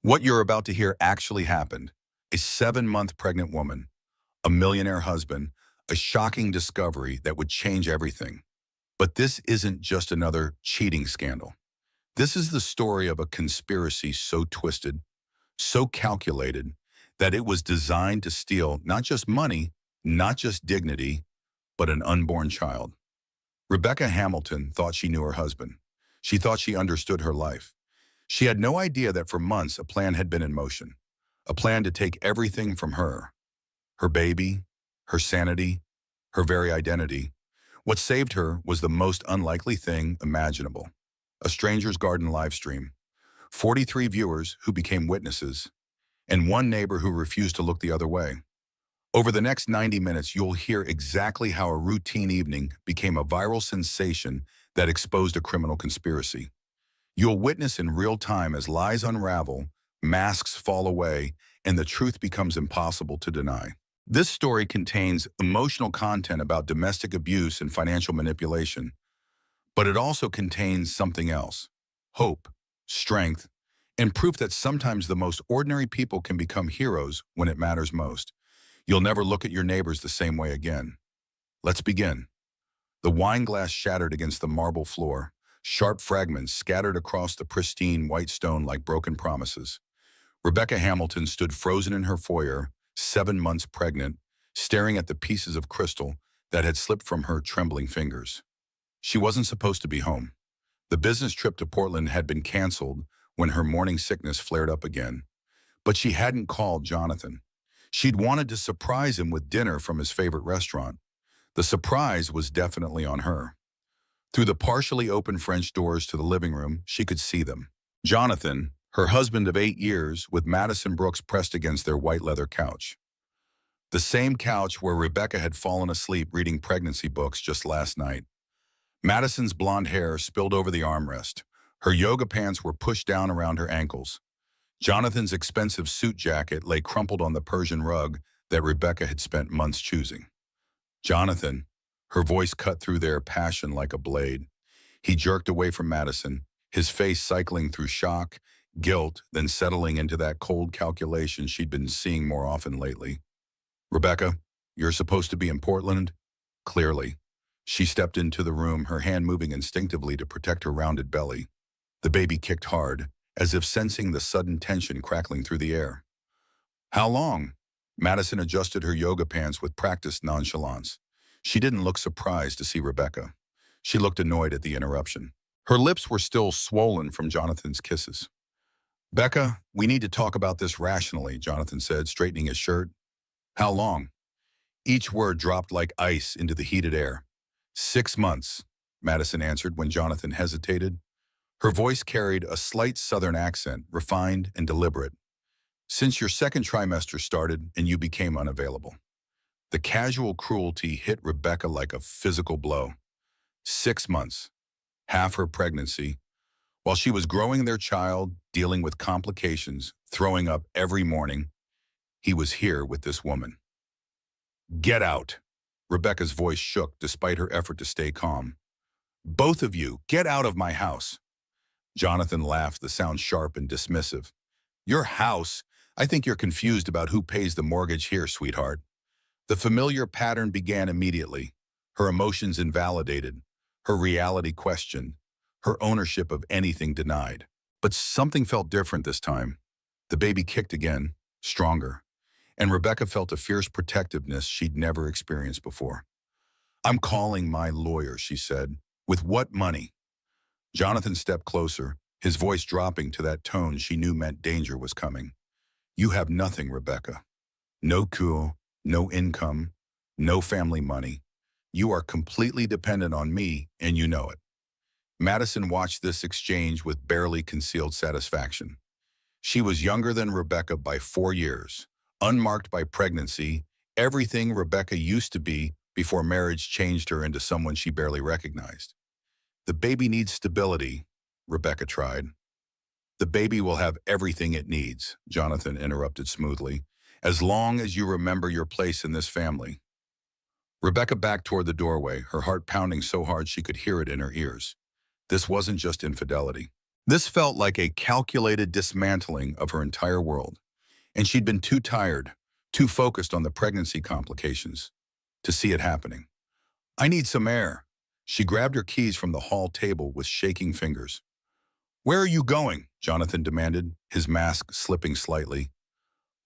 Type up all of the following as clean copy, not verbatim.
What you're about to hear actually happened. A 7-month pregnant woman, a millionaire husband, a shocking discovery that would change everything. But this isn't just another cheating scandal. This is the story of a conspiracy so twisted, so calculated, that it was designed to steal not just money, not just dignity, but an unborn child. Rebecca Hamilton thought she knew her husband. She thought she understood her life. She had no idea that for months a plan had been in motion, a plan to take everything from her baby, her sanity, her very identity. What saved her was the most unlikely thing imaginable: a stranger's garden live stream, 43 viewers who became witnesses, and one neighbor who refused to look the other way. Over the next 90 minutes, you'll hear exactly how a routine evening became a viral sensation that exposed a criminal conspiracy. You'll witness in real time as lies unravel, masks fall away, and the truth becomes impossible to deny. This story contains emotional content about domestic abuse and financial manipulation, but it also contains something else: hope, strength, and proof that sometimes the most ordinary people can become heroes when it matters most. You'll never look at your neighbors the same way again. Let's begin. The wine glass shattered against the marble floor, sharp fragments scattered across the pristine white stone like broken promises. Rebecca Hamilton stood frozen in her foyer, 7 months pregnant, staring at the pieces of crystal that had slipped from her trembling fingers. She wasn't supposed to be home. The business trip to Portland had been canceled when her morning sickness flared up again. But she hadn't called Jonathan. She'd wanted to surprise him with dinner from his favorite restaurant. The surprise was definitely on her. Through the partially open French doors to the living room, she could see them. Jonathan, her husband of 8 years, with Madison Brooks pressed against their white leather couch. The same couch where Rebecca had fallen asleep reading pregnancy books just last night. Madison's blonde hair spilled over the armrest. Her yoga pants were pushed down around her ankles. Jonathan's expensive suit jacket lay crumpled on the Persian rug that Rebecca had spent months choosing. Jonathan, her voice cut through their passion like a blade. He jerked away from Madison, his face cycling through shock, guilt, then settling into that cold calculation she'd been seeing more often lately. "Rebecca, you're supposed to be in Portland?" Clearly. She stepped into the room, her hand moving instinctively to protect her rounded belly. The baby kicked hard, as if sensing the sudden tension crackling through the air. "How long?" Madison adjusted her yoga pants with practiced nonchalance. She didn't look surprised to see Rebecca. She looked annoyed at the interruption. Her lips were still swollen from Jonathan's kisses. "Becca, we need to talk about this rationally," Jonathan said, straightening his shirt. "How long?" Each word dropped like ice into the heated air. 6 months, Madison answered when Jonathan hesitated. Her voice carried a slight southern accent, refined and deliberate. "Since your second trimester started and you became unavailable." The casual cruelty hit Rebecca like a physical blow. 6 months, half her pregnancy, while she was growing their child, dealing with complications, throwing up every morning, he was here with this woman. "Get out!" Rebecca's voice shook despite her effort to stay calm. "Both of you, get out of my house." Jonathan laughed, the sound sharp and dismissive. "Your house? I think you're confused about who pays the mortgage here, sweetheart." The familiar pattern began immediately, her emotions invalidated, her reality questioned, her ownership of anything denied. But something felt different this time. The baby kicked again, stronger, and Rebecca felt a fierce protectiveness she'd never experienced before. "I'm calling my lawyer," she said. "With what money?" Jonathan stepped closer, his voice dropping to that tone she knew meant danger was coming. "You have nothing, Rebecca. No coup, no income, no family money. You are completely dependent on me, and you know it." Madison watched this exchange with barely concealed satisfaction. She was younger than Rebecca by 4 years, unmarked by pregnancy, everything Rebecca used to be before marriage changed her into someone she barely recognized. "The baby needs stability," Rebecca tried. "The baby will have everything it needs," Jonathan interrupted smoothly, "as long as you remember your place in this family." Rebecca backed toward the doorway, her heart pounding so hard she could hear it in her ears. This wasn't just infidelity. This felt like a calculated dismantling of her entire world, and she'd been too tired, too focused on the pregnancy complications, to see it happening. I need some air. She grabbed her keys from the hall table with shaking fingers. Where are you going? Jonathan demanded, his mask slipping slightly.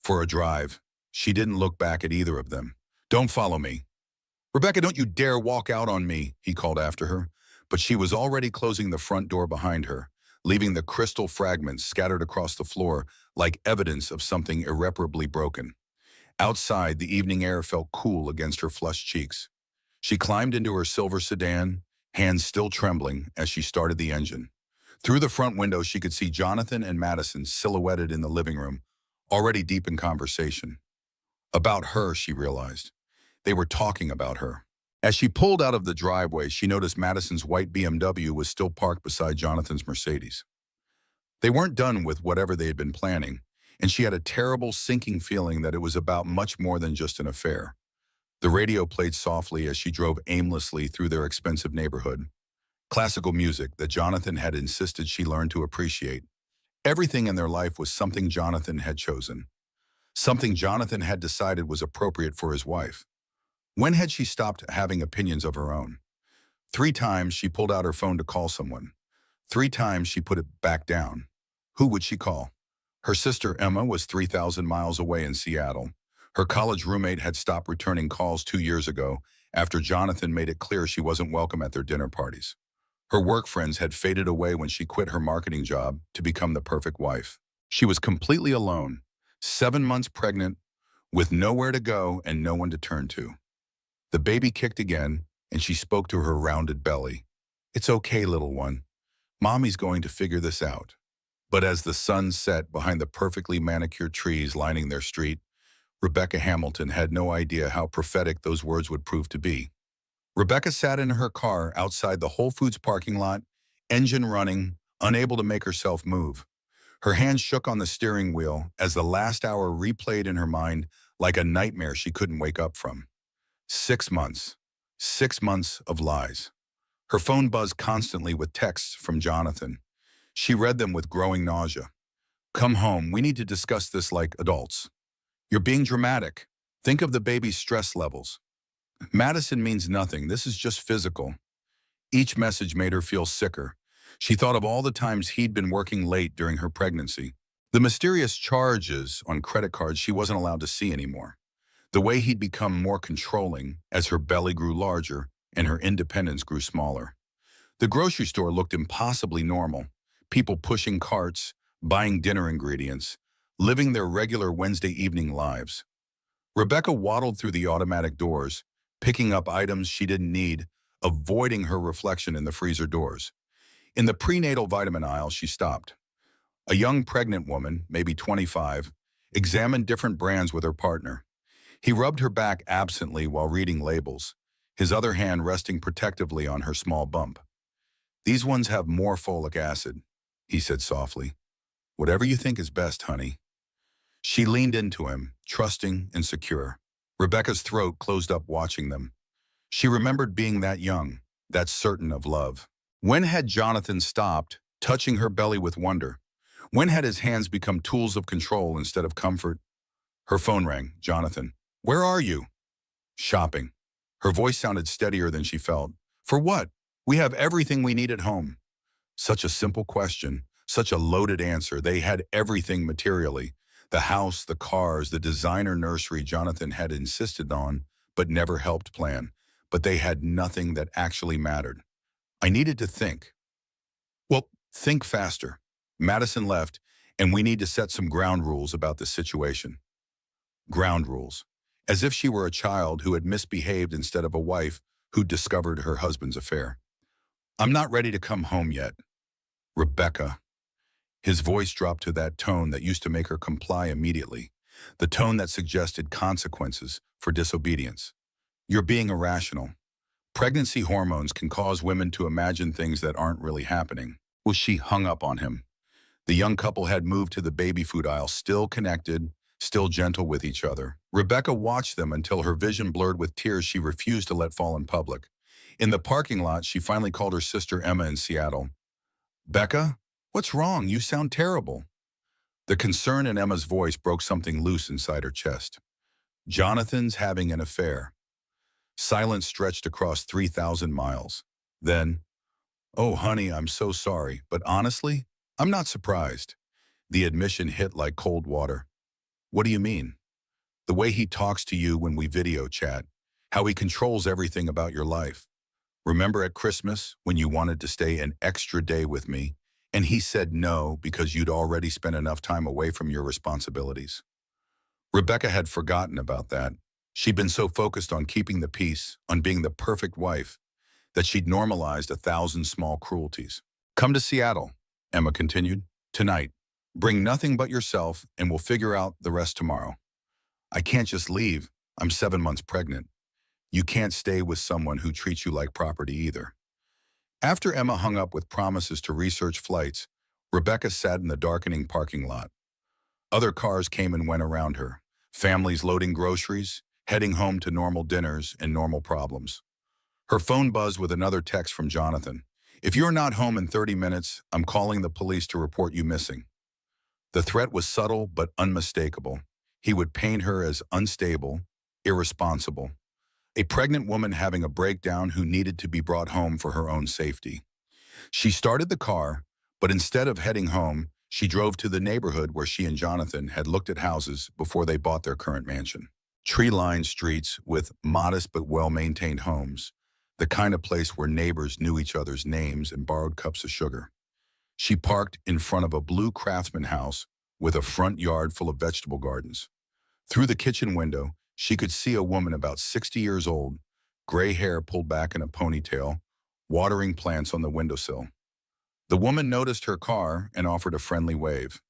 For a drive. She didn't look back at either of them. Don't follow me. Rebecca, don't you dare walk out on me, he called after her. But she was already closing the front door behind her, leaving the crystal fragments scattered across the floor like evidence of something irreparably broken. Outside, the evening air felt cool against her flushed cheeks. She climbed into her silver sedan, hands still trembling as she started the engine. Through the front window, she could see Jonathan and Madison silhouetted in the living room, already deep in conversation. About her, she realized. They were talking about her. As she pulled out of the driveway, she noticed Madison's white BMW was still parked beside Jonathan's Mercedes. They weren't done with whatever they had been planning, and she had a terrible, sinking feeling that it was about much more than just an affair. The radio played softly as she drove aimlessly through their expensive neighborhood. Classical music that Jonathan had insisted she learn to appreciate. Everything in their life was something Jonathan had chosen. Something Jonathan had decided was appropriate for his wife. When had she stopped having opinions of her own? 3 times she pulled out her phone to call someone. 3 times she put it back down. Who would she call? Her sister Emma was 3,000 miles away in Seattle. Her college roommate had stopped returning calls 2 years ago after Jonathan made it clear she wasn't welcome at their dinner parties. Her work friends had faded away when she quit her marketing job to become the perfect wife. She was completely alone, 7 months pregnant, with nowhere to go and no one to turn to. The baby kicked again, and she spoke to her rounded belly. It's okay, little one. Mommy's going to figure this out. But as the sun set behind the perfectly manicured trees lining their street, Rebecca Hamilton had no idea how prophetic those words would prove to be. Rebecca sat in her car outside the Whole Foods parking lot, engine running, unable to make herself move. Her hands shook on the steering wheel as the last hour replayed in her mind like a nightmare she couldn't wake up from. 6 months. 6 months of lies. Her phone buzzed constantly with texts from Jonathan. She read them with growing nausea. Come home, we need to discuss this like adults. You're being dramatic. Think of the baby's stress levels. Madison means nothing, this is just physical. Each message made her feel sicker. She thought of all the times he'd been working late during her pregnancy. The mysterious charges on credit cards she wasn't allowed to see anymore. The way he'd become more controlling as her belly grew larger and her independence grew smaller. The grocery store looked impossibly normal. People pushing carts, buying dinner ingredients, living their regular Wednesday evening lives. Rebecca waddled through the automatic doors, picking up items she didn't need, avoiding her reflection in the freezer doors. In the prenatal vitamin aisle, she stopped. A young pregnant woman, maybe 25, examined different brands with her partner. He rubbed her back absently while reading labels, his other hand resting protectively on her small bump. These ones have more folic acid, he said softly. Whatever you think is best, honey. She leaned into him, trusting and secure. Rebecca's throat closed up watching them. She remembered being that young, that certain of love. When had Jonathan stopped, touching her belly with wonder? When had his hands become tools of control instead of comfort? Her phone rang. Jonathan. Where are you? Shopping. Her voice sounded steadier than she felt. For what? We have everything we need at home. Such a simple question, such a loaded answer. They had everything materially. The house, the cars, the designer nursery Jonathan had insisted on, but never helped plan. But they had nothing that actually mattered. I needed to think. Well, think faster. Madison left, and we need to set some ground rules about this situation. Ground rules. As if she were a child who had misbehaved instead of a wife who discovered her husband's affair. I'm not ready to come home yet. Rebecca. His voice dropped to that tone that used to make her comply immediately, the tone that suggested consequences for disobedience. You're being irrational. Pregnancy hormones can cause women to imagine things that aren't really happening. Well, she hung up on him. The young couple had moved to the baby food aisle, still connected, still gentle with each other. Rebecca watched them until her vision blurred with tears she refused to let fall in public. In the parking lot, she finally called her sister Emma in Seattle. Becca? What's wrong? You sound terrible. The concern in Emma's voice broke something loose inside her chest. Jonathan's having an affair. Silence stretched across 3,000 miles. Then, oh, honey, I'm so sorry, but honestly, I'm not surprised. The admission hit like cold water. What do you mean? The way he talks to you when we video chat, how he controls everything about your life. Remember at Christmas when you wanted to stay an extra day with me, and he said no because you'd already spent enough time away from your responsibilities? Rebecca had forgotten about that. She'd been so focused on keeping the peace, on being the perfect wife, that she'd normalized 1,000 small cruelties. Come to Seattle, Emma continued, tonight. Bring nothing but yourself and we'll figure out the rest tomorrow. I can't just leave. I'm 7 months pregnant. You can't stay with someone who treats you like property either. After Emma hung up with promises to research flights, Rebecca sat in the darkening parking lot. Other cars came and went around her, families loading groceries, heading home to normal dinners and normal problems. Her phone buzzed with another text from Jonathan. If you're not home in 30 minutes, I'm calling the police to report you missing. The threat was subtle but unmistakable. He would paint her as unstable, irresponsible, a pregnant woman having a breakdown who needed to be brought home for her own safety. She started the car, but instead of heading home, she drove to the neighborhood where she and Jonathan had looked at houses before they bought their current mansion. Tree-lined streets with modest but well-maintained homes, the kind of place where neighbors knew each other's names and borrowed cups of sugar. She parked in front of a blue craftsman house with a front yard full of vegetable gardens. Through the kitchen window, she could see a woman about 60 years old, gray hair pulled back in a ponytail, watering plants on the windowsill. The woman noticed her car and offered a friendly wave.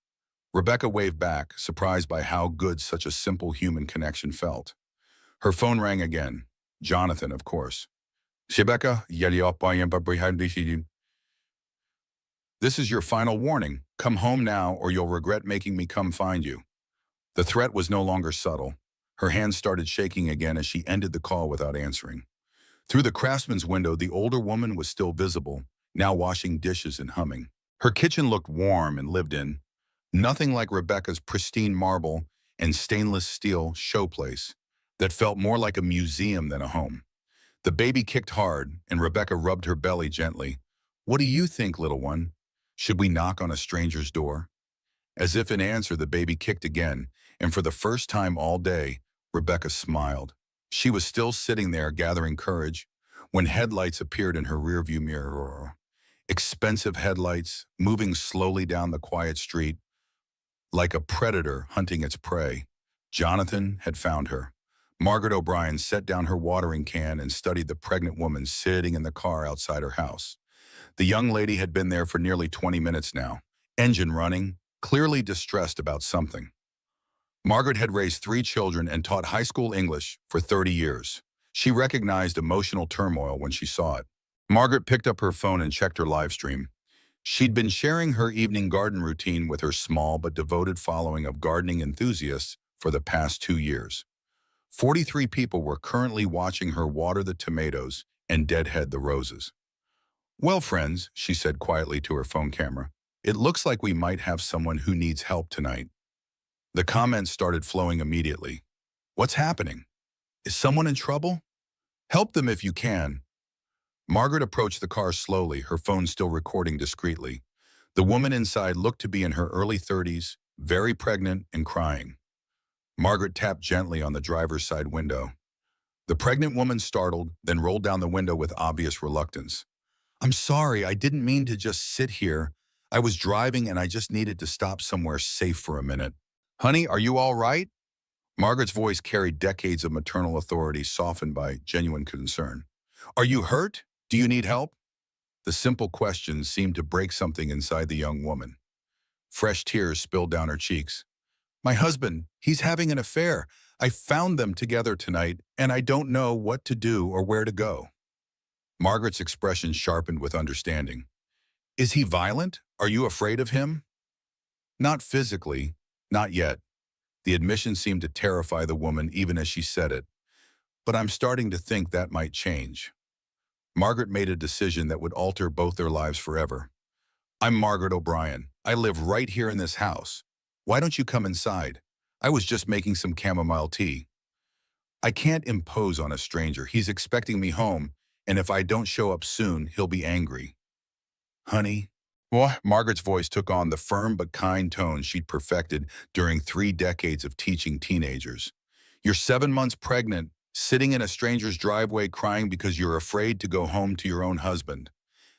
Rebecca waved back, surprised by how good such a simple human connection felt. Her phone rang again. Jonathan, of course. Rebecca, this is your final warning. Come home now or you'll regret making me come find you. The threat was no longer subtle. Her hands started shaking again as she ended the call without answering. Through the craftsman's window, the older woman was still visible, now washing dishes and humming. Her kitchen looked warm and lived in, nothing like Rebecca's pristine marble and stainless steel showplace that felt more like a museum than a home. The baby kicked hard, and Rebecca rubbed her belly gently. What do you think, little one? Should we knock on a stranger's door? As if in answer, the baby kicked again, and for the first time all day, Rebecca smiled. She was still sitting there gathering courage when headlights appeared in her rearview mirror. Expensive headlights, moving slowly down the quiet street, like a predator hunting its prey. Jonathan had found her. Margaret O'Brien set down her watering can and studied the pregnant woman sitting in the car outside her house. The young lady had been there for nearly 20 minutes now, engine running, clearly distressed about something. Margaret had raised 3 children and taught high school English for 30 years. She recognized emotional turmoil when she saw it. Margaret picked up her phone and checked her live stream. She'd been sharing her evening garden routine with her small but devoted following of gardening enthusiasts for the past 2 years. 43 people were currently watching her water the tomatoes and deadhead the roses. Well, friends, she said quietly to her phone camera, it looks like we might have someone who needs help tonight. The comments started flowing immediately. What's happening? Is someone in trouble? Help them if you can. Margaret approached the car slowly, her phone still recording discreetly. The woman inside looked to be in her early 30s, very pregnant and crying. Margaret tapped gently on the driver's side window. The pregnant woman startled, then rolled down the window with obvious reluctance. I'm sorry, I didn't mean to just sit here. I was driving and I just needed to stop somewhere safe for a minute. Honey, are you all right? Margaret's voice carried decades of maternal authority softened by genuine concern. Are you hurt? Do you need help? The simple question seemed to break something inside the young woman. Fresh tears spilled down her cheeks. My husband, he's having an affair. I found them together tonight, and I don't know what to do or where to go. Margaret's expression sharpened with understanding. Is he violent? Are you afraid of him? Not physically, not yet. The admission seemed to terrify the woman even as she said it. But I'm starting to think that might change. Margaret made a decision that would alter both their lives forever. I'm Margaret O'Brien. I live right here in this house. Why don't you come inside? I was just making some chamomile tea. I can't impose on a stranger. He's expecting me home, and if I don't show up soon, he'll be angry. Honey? What? Margaret's voice took on the firm but kind tone she'd perfected during 3 decades of teaching teenagers. You're 7 months pregnant, sitting in a stranger's driveway crying because you're afraid to go home to your own husband.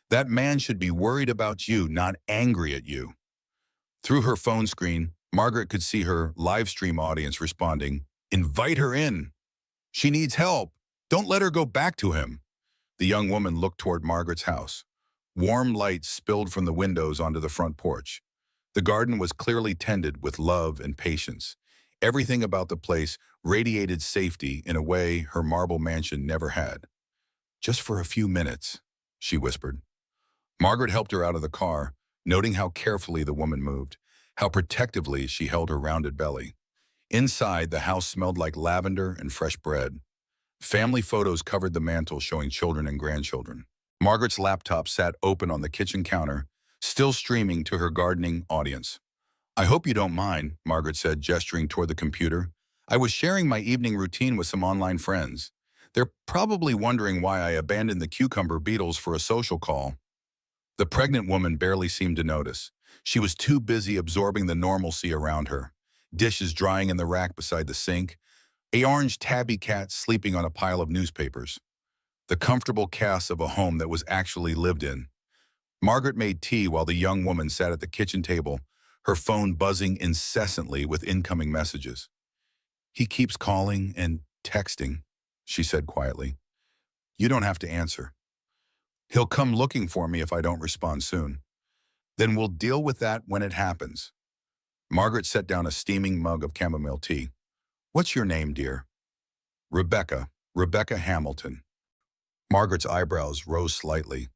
That man should be worried about you, not angry at you. Through her phone screen, Margaret could see her live stream audience responding, "Invite her in. She needs help. Don't let her go back to him." The young woman looked toward Margaret's house. Warm light spilled from the windows onto the front porch. The garden was clearly tended with love and patience. Everything about the place radiated safety in a way her marble mansion never had. "Just for a few minutes," she whispered. Margaret helped her out of the car, noting how carefully the woman moved, how protectively she held her rounded belly. Inside, the house smelled like lavender and fresh bread. Family photos covered the mantel showing children and grandchildren. Margaret's laptop sat open on the kitchen counter, still streaming to her gardening audience. "I hope you don't mind," Margaret said, gesturing toward the computer. "I was sharing my evening routine with some online friends. They're probably wondering why I abandoned the cucumber beetles for a social call." The pregnant woman barely seemed to notice. She was too busy absorbing the normalcy around her. Dishes drying in the rack beside the sink, an orange tabby cat sleeping on a pile of newspapers. The comfortable chaos of a home that was actually lived in. Margaret made tea while the young woman sat at the kitchen table, her phone buzzing incessantly with incoming messages. "He keeps calling and texting," she said quietly. "You don't have to answer. He'll come looking for me if I don't respond soon. Then we'll deal with that when it happens." Margaret set down a steaming mug of chamomile tea. "What's your name, dear?" "Rebecca. Rebecca Hamilton." Margaret's eyebrows rose slightly.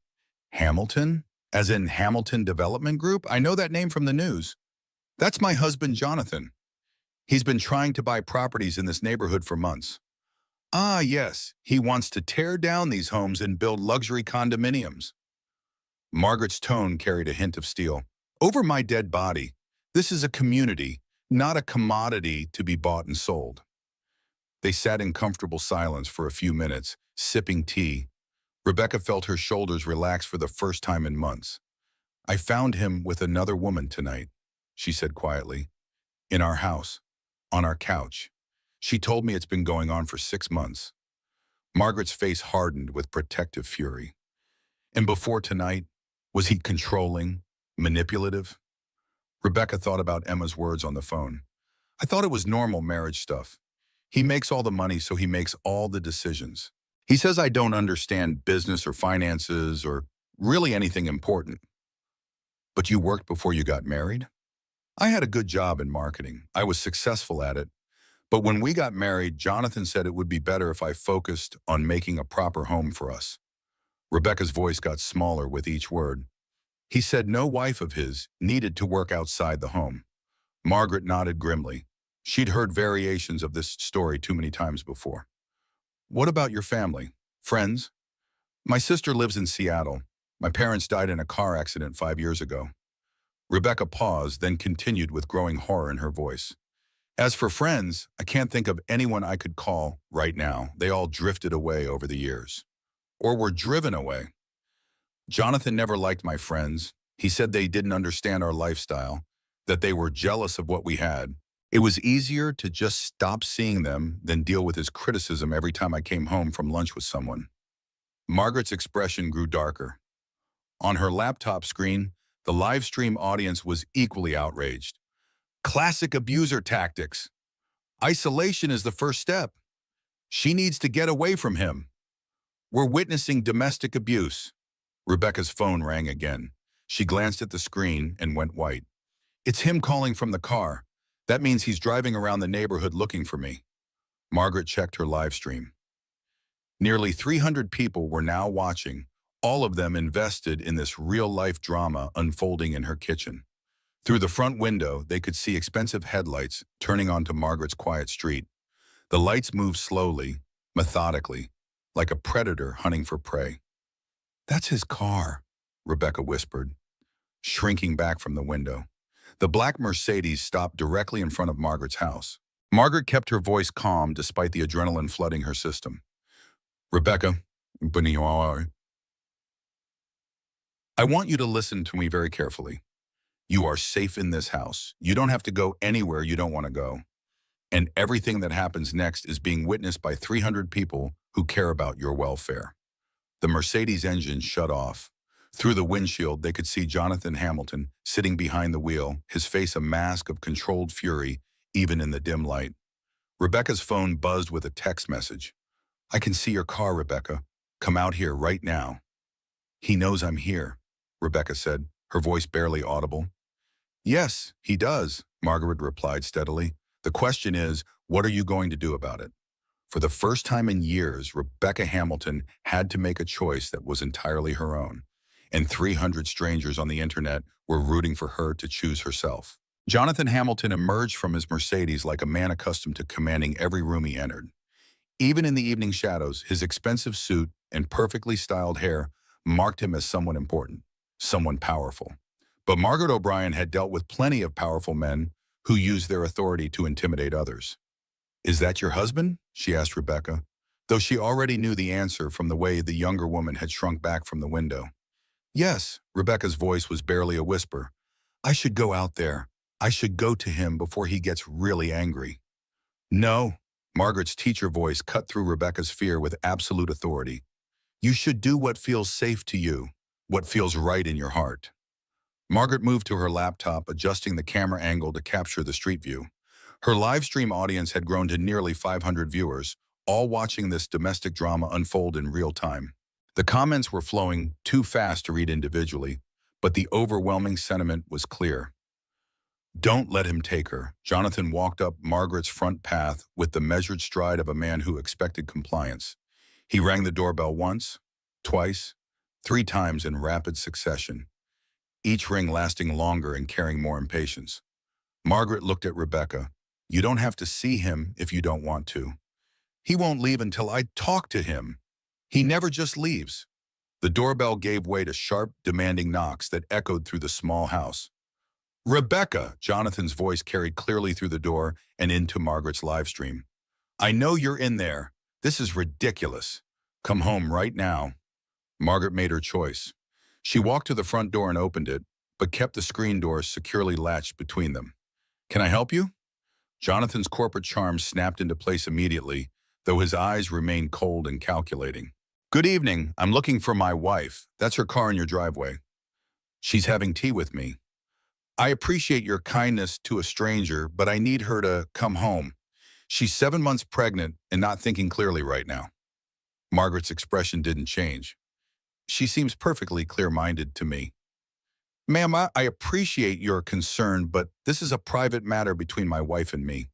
"Hamilton? As in Hamilton Development Group? I know that name from the news. That's my husband, Jonathan. He's been trying to buy properties in this neighborhood for months." "Ah, yes. He wants to tear down these homes and build luxury condominiums." Margaret's tone carried a hint of steel. "Over my dead body. This is a community, not a commodity to be bought and sold." They sat in comfortable silence for a few minutes, sipping tea. Rebecca felt her shoulders relax for the first time in months. "I found him with another woman tonight," she said quietly. "In our house, on our couch. She told me it's been going on for 6 months." Margaret's face hardened with protective fury. "And before tonight, was he controlling, manipulative?" Rebecca thought about Emma's words on the phone. "I thought it was normal marriage stuff. He makes all the money, so he makes all the decisions. He says I don't understand business or finances or really anything important." "But you worked before you got married?" "I had a good job in marketing. I was successful at it. But when we got married, Jonathan said it would be better if I focused on making a proper home for us." Rebecca's voice got smaller with each word. "He said no wife of his needed to work outside the home." Margaret nodded grimly. She'd heard variations of this story too many times before. "What about your family? Friends?" "My sister lives in Seattle. My parents died in a car accident 5 years ago." Rebecca paused, then continued with growing horror in her voice. "As for friends, I can't think of anyone I could call right now. They all drifted away over the years. Or were driven away. Jonathan never liked my friends. He said they didn't understand our lifestyle, that they were jealous of what we had. It was easier to just stop seeing them than deal with his criticism every time I came home from lunch with someone." Margaret's expression grew darker. On her laptop screen, the live stream audience was equally outraged. "Classic abuser tactics. Isolation is the first step. She needs to get away from him. We're witnessing domestic abuse." Rebecca's phone rang again. She glanced at the screen and went white. "It's him calling from the car. That means he's driving around the neighborhood looking for me." Margaret checked her live stream. Nearly 300 people were now watching, all of them invested in this real-life drama unfolding in her kitchen. Through the front window, they could see expensive headlights turning onto Margaret's quiet street. The lights moved slowly, methodically, like a predator hunting for prey. "That's his car," Rebecca whispered. shrinking back from the window. The black Mercedes stopped directly in front of Margaret's house. Margaret kept her voice calm despite the adrenaline flooding her system. Rebecca, I want you to listen to me very carefully. You are safe in this house. You don't have to go anywhere you don't want to go. And everything that happens next is being witnessed by 300 people who care about your welfare. The Mercedes engine shut off. Through the windshield, they could see Jonathan Hamilton sitting behind the wheel, his face a mask of controlled fury, even in the dim light. Rebecca's phone buzzed with a text message. I can see your car, Rebecca. Come out here right now. He knows I'm here, Rebecca said, her voice barely audible. Yes, he does, Margaret replied steadily. The question is, what are you going to do about it? For the first time in years, Rebecca Hamilton had to make a choice that was entirely her own, and 300 strangers on the internet were rooting for her to choose herself. Jonathan Hamilton emerged from his Mercedes like a man accustomed to commanding every room he entered. Even in the evening shadows, his expensive suit and perfectly styled hair marked him as someone important, someone powerful. But Margaret O'Brien had dealt with plenty of powerful men who used their authority to intimidate others. Is that your husband? She asked Rebecca, though she already knew the answer from the way the younger woman had shrunk back from the window. Yes, Rebecca's voice was barely a whisper. I should go out there. I should go to him before he gets really angry. No, Margaret's teacher voice cut through Rebecca's fear with absolute authority. You should do what feels safe to you, what feels right in your heart. Margaret moved to her laptop, adjusting the camera angle to capture the street view. Her live stream audience had grown to nearly 500 viewers, all watching this domestic drama unfold in real time. The comments were flowing too fast to read individually, but the overwhelming sentiment was clear. Don't let him take her. Jonathan walked up Margaret's front path with the measured stride of a man who expected compliance. He rang the doorbell once, twice, 3 times in rapid succession, each ring lasting longer and carrying more impatience. Margaret looked at Rebecca. You don't have to see him if you don't want to. He won't leave until I talk to him. He never just leaves. The doorbell gave way to sharp, demanding knocks that echoed through the small house. Rebecca, Jonathan's voice carried clearly through the door and into Margaret's live stream. I know you're in there. This is ridiculous. Come home right now. Margaret made her choice. She walked to the front door and opened it, but kept the screen doors securely latched between them. Can I help you? Jonathan's corporate charm snapped into place immediately, though his eyes remained cold and calculating. Good evening. I'm looking for my wife. That's her car in your driveway. She's having tea with me. I appreciate your kindness to a stranger, but I need her to come home. She's 7 months pregnant and not thinking clearly right now. Margaret's expression didn't change. She seems perfectly clear-minded to me. Ma'am, I appreciate your concern, but this is a private matter between my wife and me.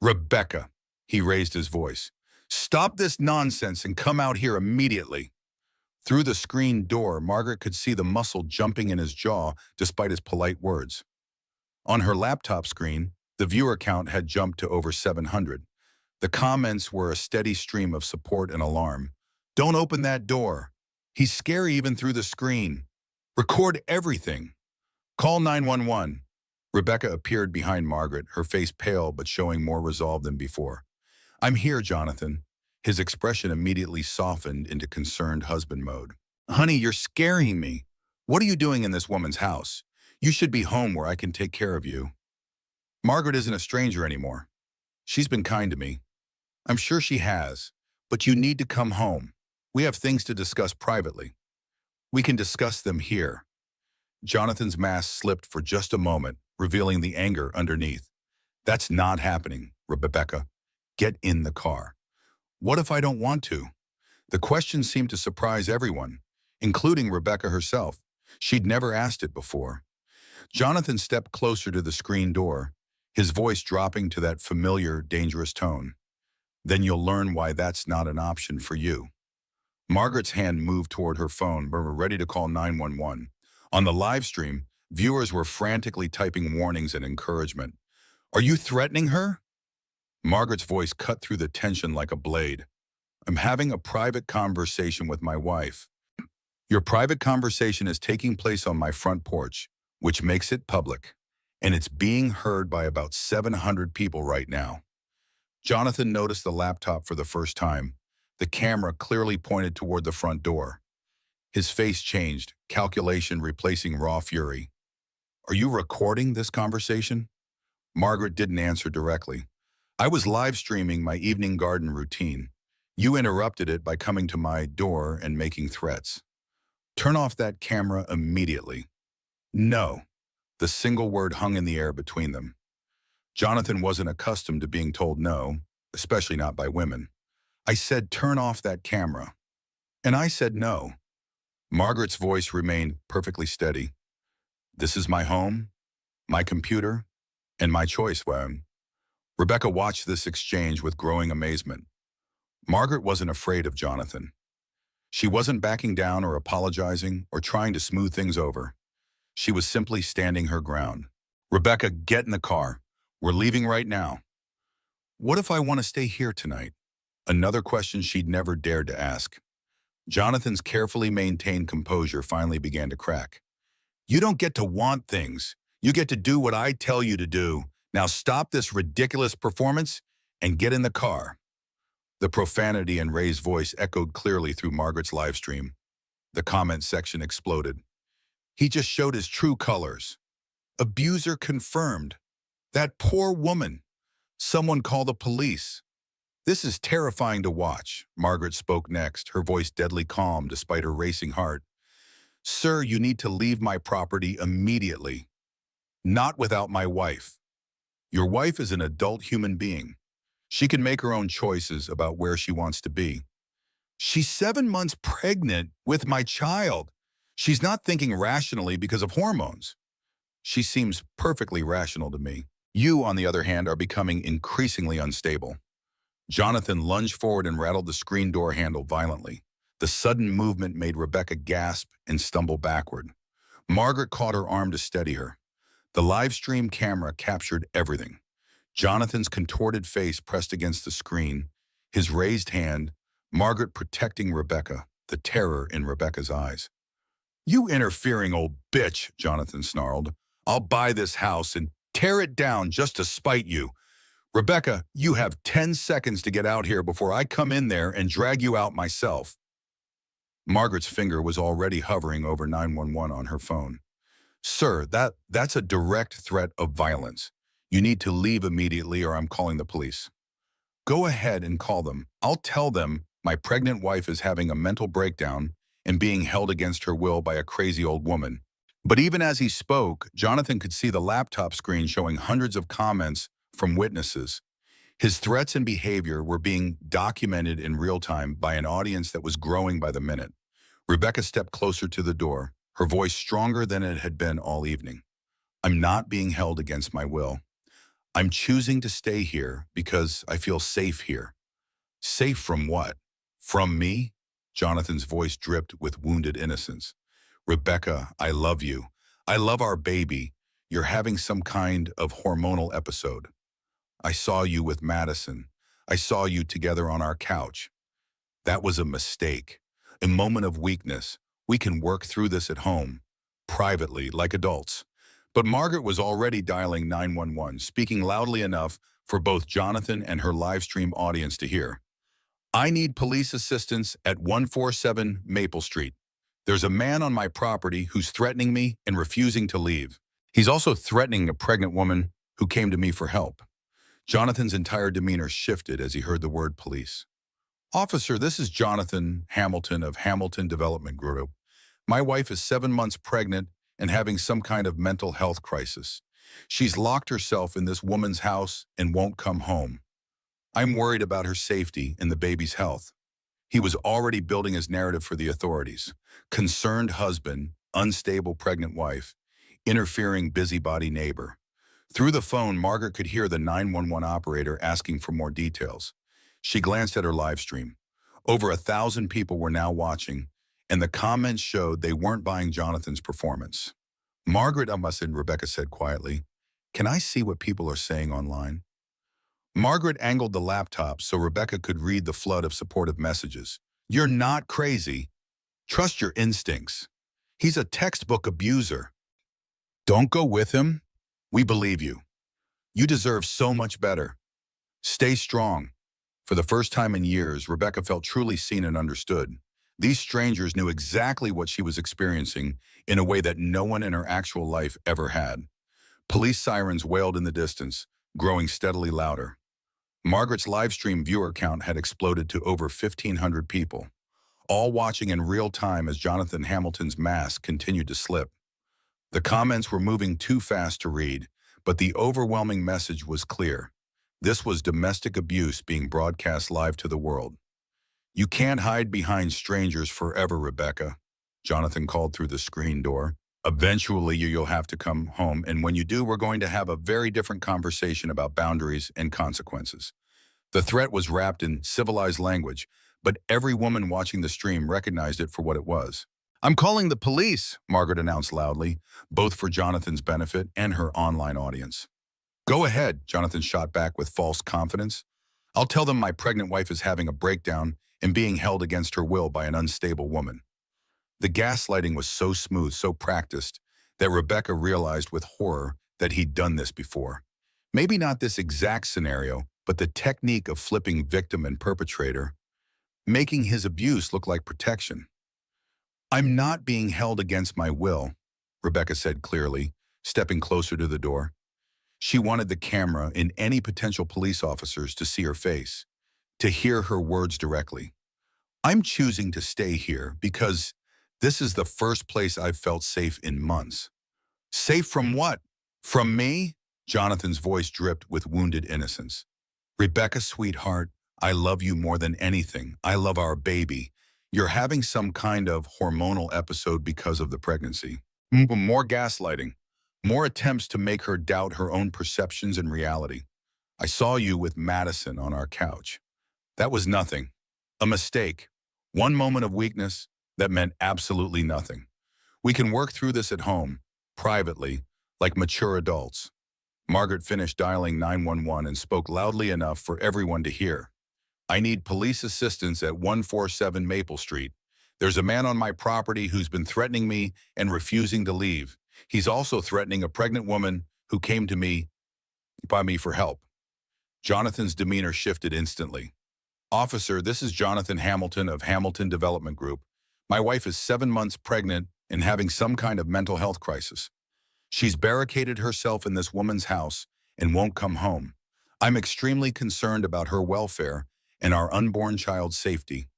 Rebecca, he raised his voice. Stop this nonsense and come out here immediately. Through the screen door, Margaret could see the muscle jumping in his jaw despite his polite words. On her laptop screen, the viewer count had jumped to over 700. The comments were a steady stream of support and alarm. Don't open that door. He's scary even through the screen. Record everything. Call 911. Rebecca appeared behind Margaret, her face pale but showing more resolve than before. I'm here, Jonathan. His expression immediately softened into concerned husband mode. Honey, you're scaring me. What are you doing in this woman's house? You should be home where I can take care of you. Margaret isn't a stranger anymore. She's been kind to me. I'm sure she has, but you need to come home. We have things to discuss privately. We can discuss them here. Jonathan's mask slipped for just a moment, revealing the anger underneath. That's not happening, Rebecca. Get in the car. What if I don't want to? The question seemed to surprise everyone, including Rebecca herself. She'd never asked it before. Jonathan stepped closer to the screen door, his voice dropping to that familiar, dangerous tone. Then you'll learn why that's not an option for you. Margaret's hand moved toward her phone, but were ready to call 911. On the live stream, viewers were frantically typing warnings and encouragement. Are you threatening her? Margaret's voice cut through the tension like a blade. I'm having a private conversation with my wife. Your private conversation is taking place on my front porch, which makes it public, and it's being heard by about 700 people right now. Jonathan noticed the laptop for the first time. The camera clearly pointed toward the front door. His face changed, calculation replacing raw fury. Are you recording this conversation? Margaret didn't answer directly. I was live streaming my evening garden routine. You interrupted it by coming to my door and making threats. Turn off that camera immediately. No. The single word hung in the air between them. Jonathan wasn't accustomed to being told no, especially not by women. I said, turn off that camera. And I said no. Margaret's voice remained perfectly steady. This is my home, my computer, and my choice, Wam. Rebecca watched this exchange with growing amazement. Margaret wasn't afraid of Jonathan. She wasn't backing down or apologizing or trying to smooth things over. She was simply standing her ground. Rebecca, get in the car. We're leaving right now. What if I want to stay here tonight? Another question she'd never dared to ask. Jonathan's carefully maintained composure finally began to crack. You don't get to want things. You get to do what I tell you to do. Now stop this ridiculous performance and get in the car. The profanity and raised voice echoed clearly through Margaret's live stream. The comment section exploded. He just showed his true colors. Abuser confirmed. That poor woman. Someone call the police. This is terrifying to watch. Margaret spoke next, her voice deadly calm despite her racing heart. Sir, you need to leave my property immediately. Not without my wife. Your wife is an adult human being. She can make her own choices about where she wants to be. She's 7 months pregnant with my child. She's not thinking rationally because of hormones. She seems perfectly rational to me. You, on the other hand, are becoming increasingly unstable. Jonathan lunged forward and rattled the screen door handle violently. The sudden movement made Rebecca gasp and stumble backward. Margaret caught her arm to steady her. The live stream camera captured everything. Jonathan's contorted face pressed against the screen, his raised hand, Margaret protecting Rebecca, the terror in Rebecca's eyes. You interfering old bitch, Jonathan snarled. I'll buy this house and tear it down just to spite you. Rebecca, you have 10 seconds to get out here before I come in there and drag you out myself. Margaret's finger was already hovering over 911 on her phone. Sir, that's a direct threat of violence. You need to leave immediately or I'm calling the police. Go ahead and call them. I'll tell them my pregnant wife is having a mental breakdown and being held against her will by a crazy old woman. But even as he spoke, Jonathan could see the laptop screen showing hundreds of comments from witnesses. His threats and behavior were being documented in real time by an audience that was growing by the minute. Rebecca stepped closer to the door, her voice stronger than it had been all evening. I'm not being held against my will. I'm choosing to stay here because I feel safe here. Safe from what? From me? Jonathan's voice dripped with wounded innocence. Rebecca, I love you. I love our baby. You're having some kind of hormonal episode. I saw you with Madison. I saw you together on our couch. That was a mistake, a moment of weakness. We can work through this at home, privately, like adults. But Margaret was already dialing 911, speaking loudly enough for both Jonathan and her live stream audience to hear. I need police assistance at 147 Maple Street. There's a man on my property who's threatening me and refusing to leave. He's also threatening a pregnant woman who came to me for help. Jonathan's entire demeanor shifted as he heard the word police. Officer, this is Jonathan Hamilton of Hamilton Development Group. My wife is 7 months pregnant and having some kind of mental health crisis. She's locked herself in this woman's house and won't come home. I'm worried about her safety and the baby's health. He was already building his narrative for the authorities. Concerned husband, unstable pregnant wife, interfering busybody neighbor. Through the phone, Margaret could hear the 911 operator asking for more details. She glanced at her live stream. Over 1,000 people were now watching, and the comments showed they weren't buying Jonathan's performance. Margaret, Rebecca said quietly, can I see what people are saying online? Margaret angled the laptop so Rebecca could read the flood of supportive messages. You're not crazy. Trust your instincts. He's a textbook abuser. Don't go with him. We believe you. You deserve so much better. Stay strong. For the first time in years, Rebecca felt truly seen and understood. These strangers knew exactly what she was experiencing in a way that no one in her actual life ever had. Police sirens wailed in the distance, growing steadily louder. Margaret's livestream viewer count had exploded to over 1,500 people, all watching in real time as Jonathan Hamilton's mask continued to slip. The comments were moving too fast to read, but the overwhelming message was clear. This was domestic abuse being broadcast live to the world. You can't hide behind strangers forever, Rebecca, Jonathan called through the screen door. Eventually, you'll have to come home, and when you do, we're going to have a very different conversation about boundaries and consequences. The threat was wrapped in civilized language, but every woman watching the stream recognized it for what it was. I'm calling the police, Margaret announced loudly, both for Jonathan's benefit and her online audience. Go ahead, Jonathan shot back with false confidence. I'll tell them my pregnant wife is having a breakdown and being held against her will by an unstable woman. The gaslighting was so smooth, so practiced, that Rebecca realized with horror that he'd done this before. Maybe not this exact scenario, but the technique of flipping victim and perpetrator, making his abuse look like protection. I'm not being held against my will, Rebecca said clearly, stepping closer to the door. She wanted the camera and any potential police officers to see her face, to hear her words directly. I'm choosing to stay here because this is the first place I've felt safe in months. Safe from what? From me? Jonathan's voice dripped with wounded innocence. Rebecca, sweetheart, I love you more than anything. I love our baby. You're having some kind of hormonal episode because of the pregnancy. More gaslighting. More attempts to make her doubt her own perceptions and reality. I saw you with Madison on our couch. That was nothing. A mistake. One moment of weakness that meant absolutely nothing. We can work through this at home, privately, like mature adults. Margaret finished dialing 911 and spoke loudly enough for everyone to hear. I need police assistance at 147 Maple Street. There's a man on my property who's been threatening me and refusing to leave. He's also threatening a pregnant woman who came to me for help. Jonathan's demeanor shifted instantly. Officer, this is Jonathan Hamilton of Hamilton Development Group. My wife is 7 months pregnant and having some kind of mental health crisis. She's barricaded herself in this woman's house and won't come home. I'm extremely concerned about her welfare and our unborn child's safety.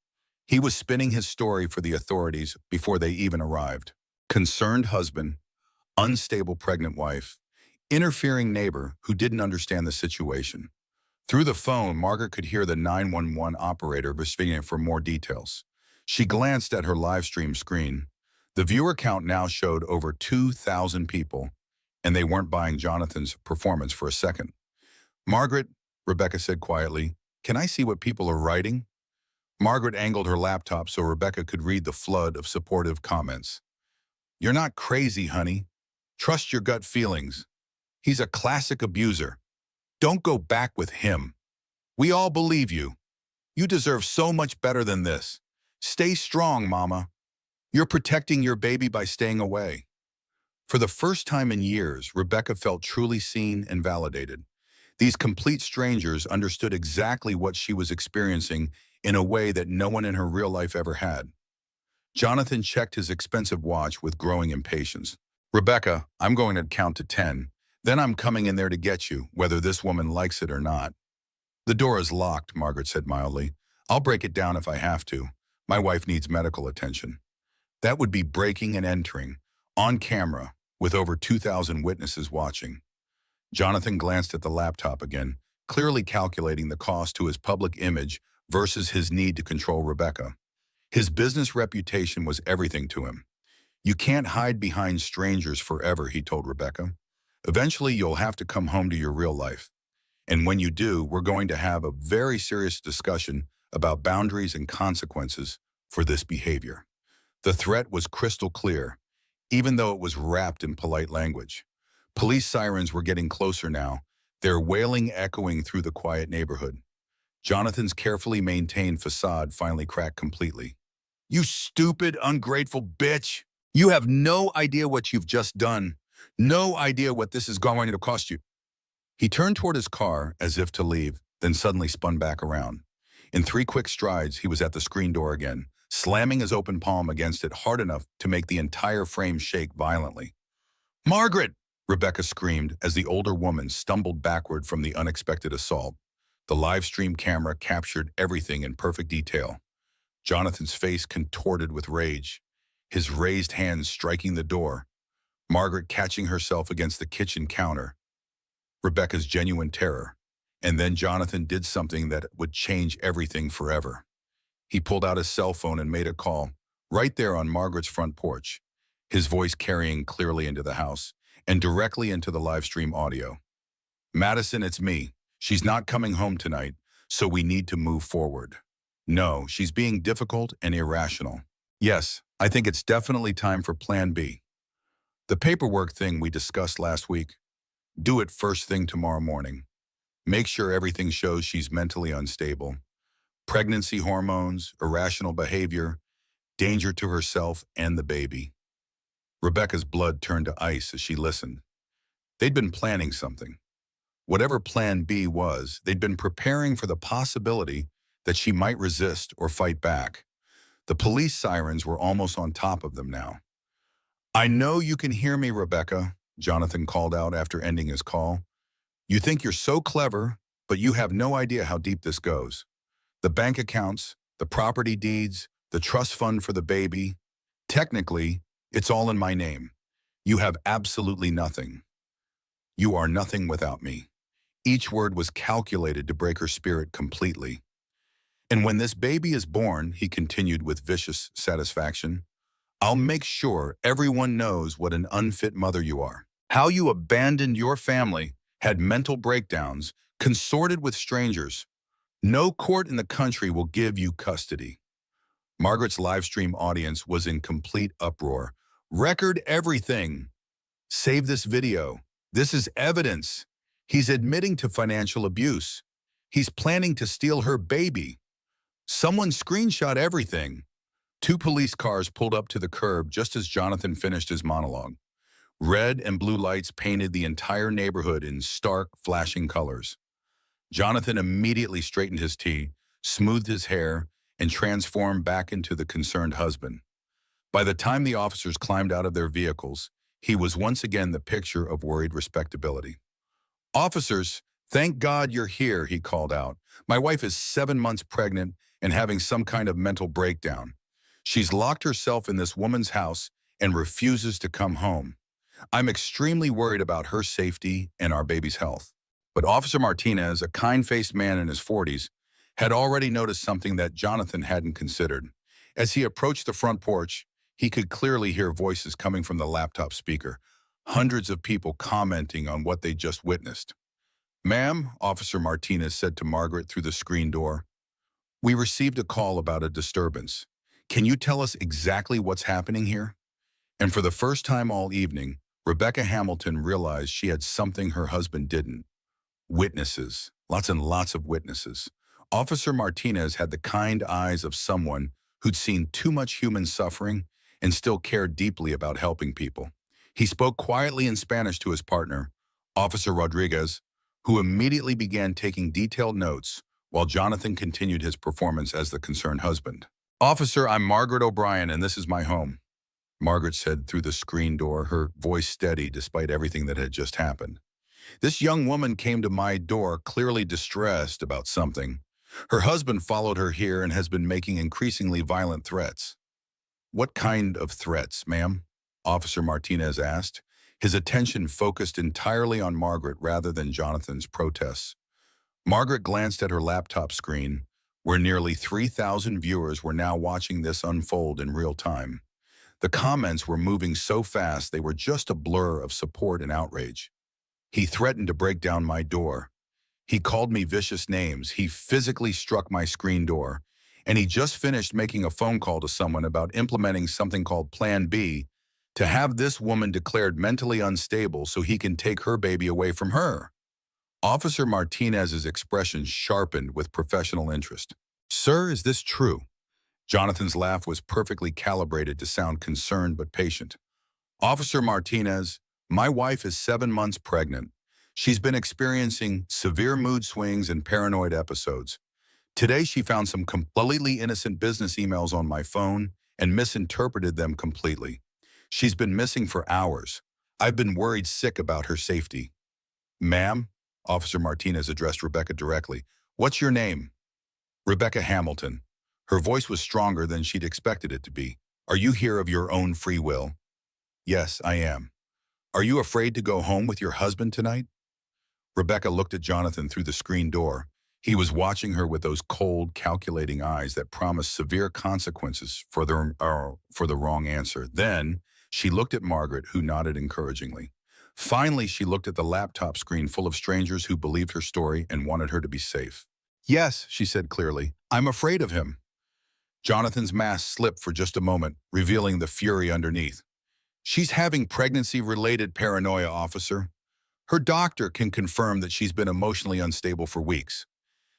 He was spinning his story for the authorities before they even arrived. Concerned husband, unstable pregnant wife, interfering neighbor who didn't understand the situation. Through the phone, Margaret could hear the 911 operator whisper for more details. She glanced at her live stream screen. The viewer count now showed over 2,000 people, and they weren't buying Jonathan's performance for a second. Margaret, Rebecca said quietly, can I see what people are writing? Margaret angled her laptop so Rebecca could read the flood of supportive comments. You're not crazy, honey. Trust your gut feelings. He's a classic abuser. Don't go back with him. We all believe you. You deserve so much better than this. Stay strong, Mama. You're protecting your baby by staying away. For the first time in years, Rebecca felt truly seen and validated. These complete strangers understood exactly what she was experiencing in a way that no one in her real life ever had. Jonathan checked his expensive watch with growing impatience. Rebecca, I'm going to count to 10. Then I'm coming in there to get you, whether this woman likes it or not. The door is locked, Margaret said mildly. I'll break it down if I have to. My wife needs medical attention. That would be breaking and entering, on camera, with over 2,000 witnesses watching. Jonathan glanced at the laptop again, clearly calculating the cost to his public image versus his need to control Rebecca. His business reputation was everything to him. You can't hide behind strangers forever, he told Rebecca. Eventually, you'll have to come home to your real life. And when you do, we're going to have a very serious discussion about boundaries and consequences for this behavior. The threat was crystal clear, even though it was wrapped in polite language. Police sirens were getting closer now, their wailing echoing through the quiet neighborhood. Jonathan's carefully maintained facade finally cracked completely. You stupid, ungrateful bitch. You have no idea what you've just done. No idea what this is going to cost you. He turned toward his car as if to leave, then suddenly spun back around. In 3 quick strides, he was at the screen door again, slamming his open palm against it hard enough to make the entire frame shake violently. Margaret! Rebecca screamed as the older woman stumbled backward from the unexpected assault. The live stream camera captured everything in perfect detail. Jonathan's face contorted with rage, his raised hands striking the door, Margaret catching herself against the kitchen counter, Rebecca's genuine terror. And then Jonathan did something that would change everything forever. He pulled out his cell phone and made a call, right there on Margaret's front porch, his voice carrying clearly into the house and directly into the live stream audio. Madison, it's me. She's not coming home tonight, so we need to move forward. No, she's being difficult and irrational. Yes, I think it's definitely time for Plan B. The paperwork thing we discussed last week, do it first thing tomorrow morning. Make sure everything shows she's mentally unstable. Pregnancy hormones, irrational behavior, danger to herself and the baby. Rebecca's blood turned to ice as she listened. They'd been planning something. Whatever Plan B was, they'd been preparing for the possibility that she might resist or fight back. The police sirens were almost on top of them now. I know you can hear me, Rebecca, Jonathan called out after ending his call. You think you're so clever, but you have no idea how deep this goes. The bank accounts, the property deeds, the trust fund for the baby. Technically, it's all in my name. You have absolutely nothing. You are nothing without me. Each word was calculated to break her spirit completely. And when this baby is born, he continued with vicious satisfaction, I'll make sure everyone knows what an unfit mother you are. How you abandoned your family, had mental breakdowns, consorted with strangers. No court in the country will give you custody. Margaret's live stream audience was in complete uproar. Record everything. Save this video. This is evidence. He's admitting to financial abuse. He's planning to steal her baby. Someone screenshot everything. 2 police cars pulled up to the curb just as Jonathan finished his monologue. Red and blue lights painted the entire neighborhood in stark, flashing colors. Jonathan immediately straightened his tee, smoothed his hair, and transformed back into the concerned husband. By the time the officers climbed out of their vehicles, he was once again the picture of worried respectability. Officers, thank God you're here, he called out. My wife is 7 months pregnant and having some kind of mental breakdown. She's locked herself in this woman's house and refuses to come home. I'm extremely worried about her safety and our baby's health. But Officer Martinez, a kind-faced man in his 40s, had already noticed something that Jonathan hadn't considered. As he approached the front porch, he could clearly hear voices coming from the laptop speaker, hundreds of people commenting on what they just witnessed. Ma'am, Officer Martinez said to Margaret through the screen door, we received a call about a disturbance. Can you tell us exactly what's happening here? And for the first time all evening, Rebecca Hamilton realized she had something her husband didn't. Witnesses. Lots and lots of witnesses. Officer Martinez had the kind eyes of someone who'd seen too much human suffering and still cared deeply about helping people. He spoke quietly in Spanish to his partner, Officer Rodriguez, who immediately began taking detailed notes while Jonathan continued his performance as the concerned husband. Officer, I'm Margaret O'Brien, and this is my home, Margaret said through the screen door, her voice steady despite everything that had just happened. This young woman came to my door clearly distressed about something. Her husband followed her here and has been making increasingly violent threats. What kind of threats, ma'am? Officer Martinez asked, his attention focused entirely on Margaret rather than Jonathan's protests. Margaret glanced at her laptop screen, where nearly 3,000 viewers were now watching this unfold in real time. The comments were moving so fast they were just a blur of support and outrage. He threatened to break down my door. He called me vicious names. He physically struck my screen door. And he just finished making a phone call to someone about implementing something called Plan B to have this woman declared mentally unstable so he can take her baby away from her. Officer Martinez's expression sharpened with professional interest. Sir, is this true? Jonathan's laugh was perfectly calibrated to sound concerned but patient. Officer Martinez, my wife is 7 months pregnant. She's been experiencing severe mood swings and paranoid episodes. Today, she found some completely innocent business emails on my phone and misinterpreted them completely. She's been missing for hours. I've been worried sick about her safety. Ma'am, Officer Martinez addressed Rebecca directly. What's your name? Rebecca Hamilton. Her voice was stronger than she'd expected it to be. Are you here of your own free will? Yes, I am. Are you afraid to go home with your husband tonight? Rebecca looked at Jonathan through the screen door. He was watching her with those cold, calculating eyes that promised severe consequences for the wrong answer. Then, she looked at Margaret, who nodded encouragingly. Finally, she looked at the laptop screen full of strangers who believed her story and wanted her to be safe. Yes, she said clearly. I'm afraid of him. Jonathan's mask slipped for just a moment, revealing the fury underneath. She's having pregnancy-related paranoia, officer. Her doctor can confirm that she's been emotionally unstable for weeks.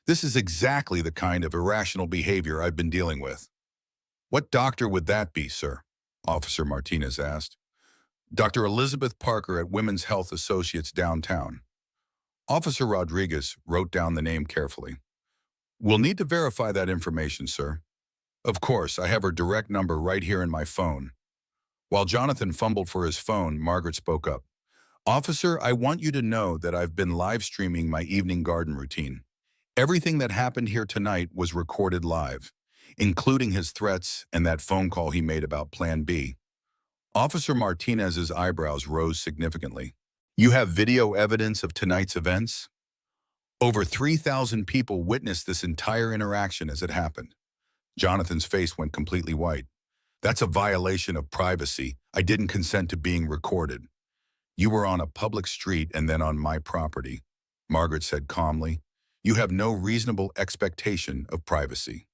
This is exactly the kind of irrational behavior I've been dealing with. What doctor would that be, sir? Officer Martinez asked. Dr. Elizabeth Parker at Women's Health Associates downtown. Officer Rodriguez wrote down the name carefully. We'll need to verify that information, sir. Of course, I have her direct number right here in my phone. While Jonathan fumbled for his phone, Margaret spoke up. Officer, I want you to know that I've been live streaming my evening garden routine. Everything that happened here tonight was recorded live, including his threats and that phone call he made about Plan B. Officer Martinez's eyebrows rose significantly. You have video evidence of tonight's events? Over 3,000 people witnessed this entire interaction as it happened. Jonathan's face went completely white. That's a violation of privacy. I didn't consent to being recorded. You were on a public street and then on my property, Margaret said calmly. You have no reasonable expectation of privacy.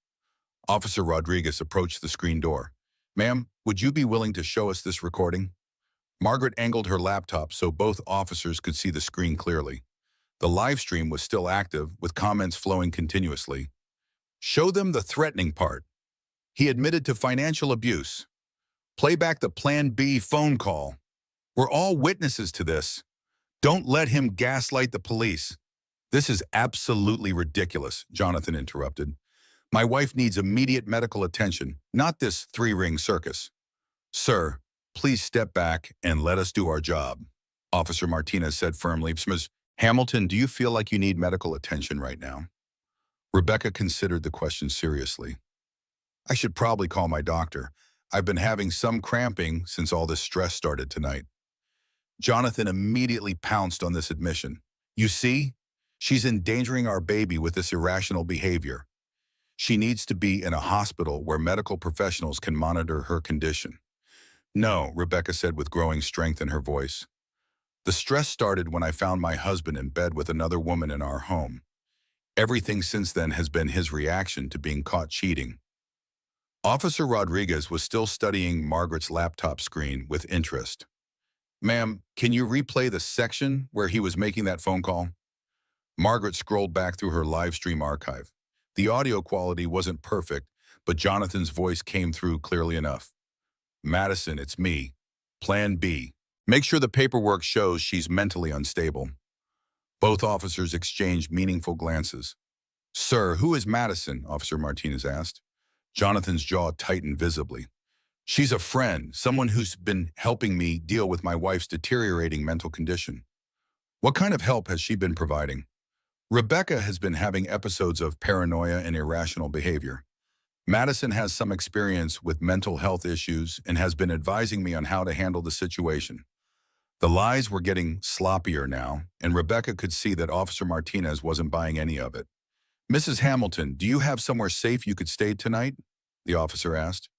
Officer Rodriguez approached the screen door. Ma'am, would you be willing to show us this recording? Margaret angled her laptop so both officers could see the screen clearly. The live stream was still active, with comments flowing continuously. Show them the threatening part. He admitted to financial abuse. Play back the Plan B phone call. We're all witnesses to this. Don't let him gaslight the police. This is absolutely ridiculous, Jonathan interrupted. My wife needs immediate medical attention, not this three-ring circus. Sir, please step back and let us do our job, Officer Martinez said firmly. Ms. Hamilton, do you feel like you need medical attention right now? Rebecca considered the question seriously. I should probably call my doctor. I've been having some cramping since all this stress started tonight. Jonathan immediately pounced on this admission. You see? She's endangering our baby with this irrational behavior. She needs to be in a hospital where medical professionals can monitor her condition. No, Rebecca said with growing strength in her voice. The stress started when I found my husband in bed with another woman in our home. Everything since then has been his reaction to being caught cheating. Officer Rodriguez was still studying Margaret's laptop screen with interest. Ma'am, can you replay the section where he was making that phone call? Margaret scrolled back through her live stream archive. The audio quality wasn't perfect, but Jonathan's voice came through clearly enough. Madison, it's me. Plan B. Make sure the paperwork shows she's mentally unstable. Both officers exchanged meaningful glances. Sir, who is Madison? Officer Martinez asked. Jonathan's jaw tightened visibly. She's a friend, someone who's been helping me deal with my wife's deteriorating mental condition. What kind of help has she been providing? Rebecca has been having episodes of paranoia and irrational behavior. Madison has some experience with mental health issues and has been advising me on how to handle the situation. The lies were getting sloppier now, and Rebecca could see that Officer Martinez wasn't buying any of it. Mrs. Hamilton, do you have somewhere safe you could stay tonight? The officer asked.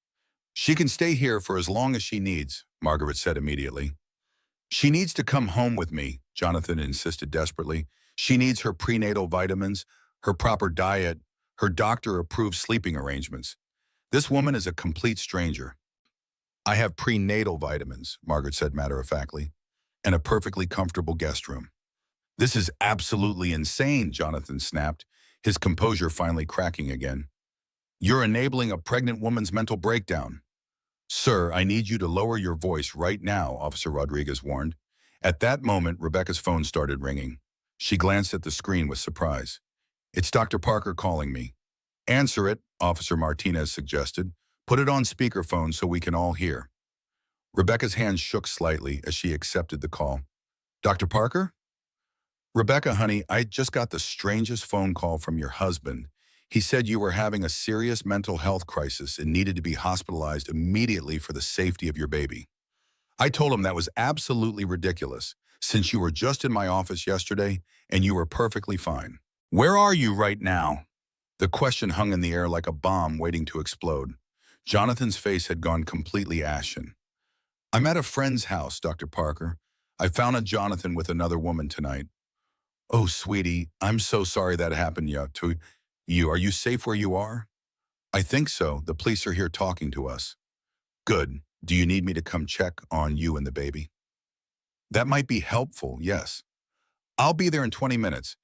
She can stay here for as long as she needs, Margaret said immediately. She needs to come home with me, Jonathan insisted desperately. She needs her prenatal vitamins, her proper diet, her doctor-approved sleeping arrangements. This woman is a complete stranger. I have prenatal vitamins, Margaret said matter-of-factly, and a perfectly comfortable guest room. This is absolutely insane, Jonathan snapped, his composure finally cracking again. You're enabling a pregnant woman's mental breakdown. Sir, I need you to lower your voice right now, Officer Rodriguez warned. At that moment, Rebecca's phone started ringing. She glanced at the screen with surprise. It's Dr. Parker calling me. Answer it, Officer Martinez suggested. Put it on speakerphone so we can all hear. Rebecca's hand shook slightly as she accepted the call. Dr. Parker? Rebecca, honey, I just got the strangest phone call from your husband. He said you were having a serious mental health crisis and needed to be hospitalized immediately for the safety of your baby. I told him that was absolutely ridiculous, since you were just in my office yesterday and you were perfectly fine. Where are you right now? The question hung in the air like a bomb waiting to explode. Jonathan's face had gone completely ashen. I'm at a friend's house, Dr. Parker. I found a Jonathan with another woman tonight. Oh, sweetie, I'm so sorry that happened to you. Are you safe where you are? I think so. The police are here talking to us. Good. Do you need me to come check on you and the baby? That might be helpful, yes. I'll be there in 20 minutes.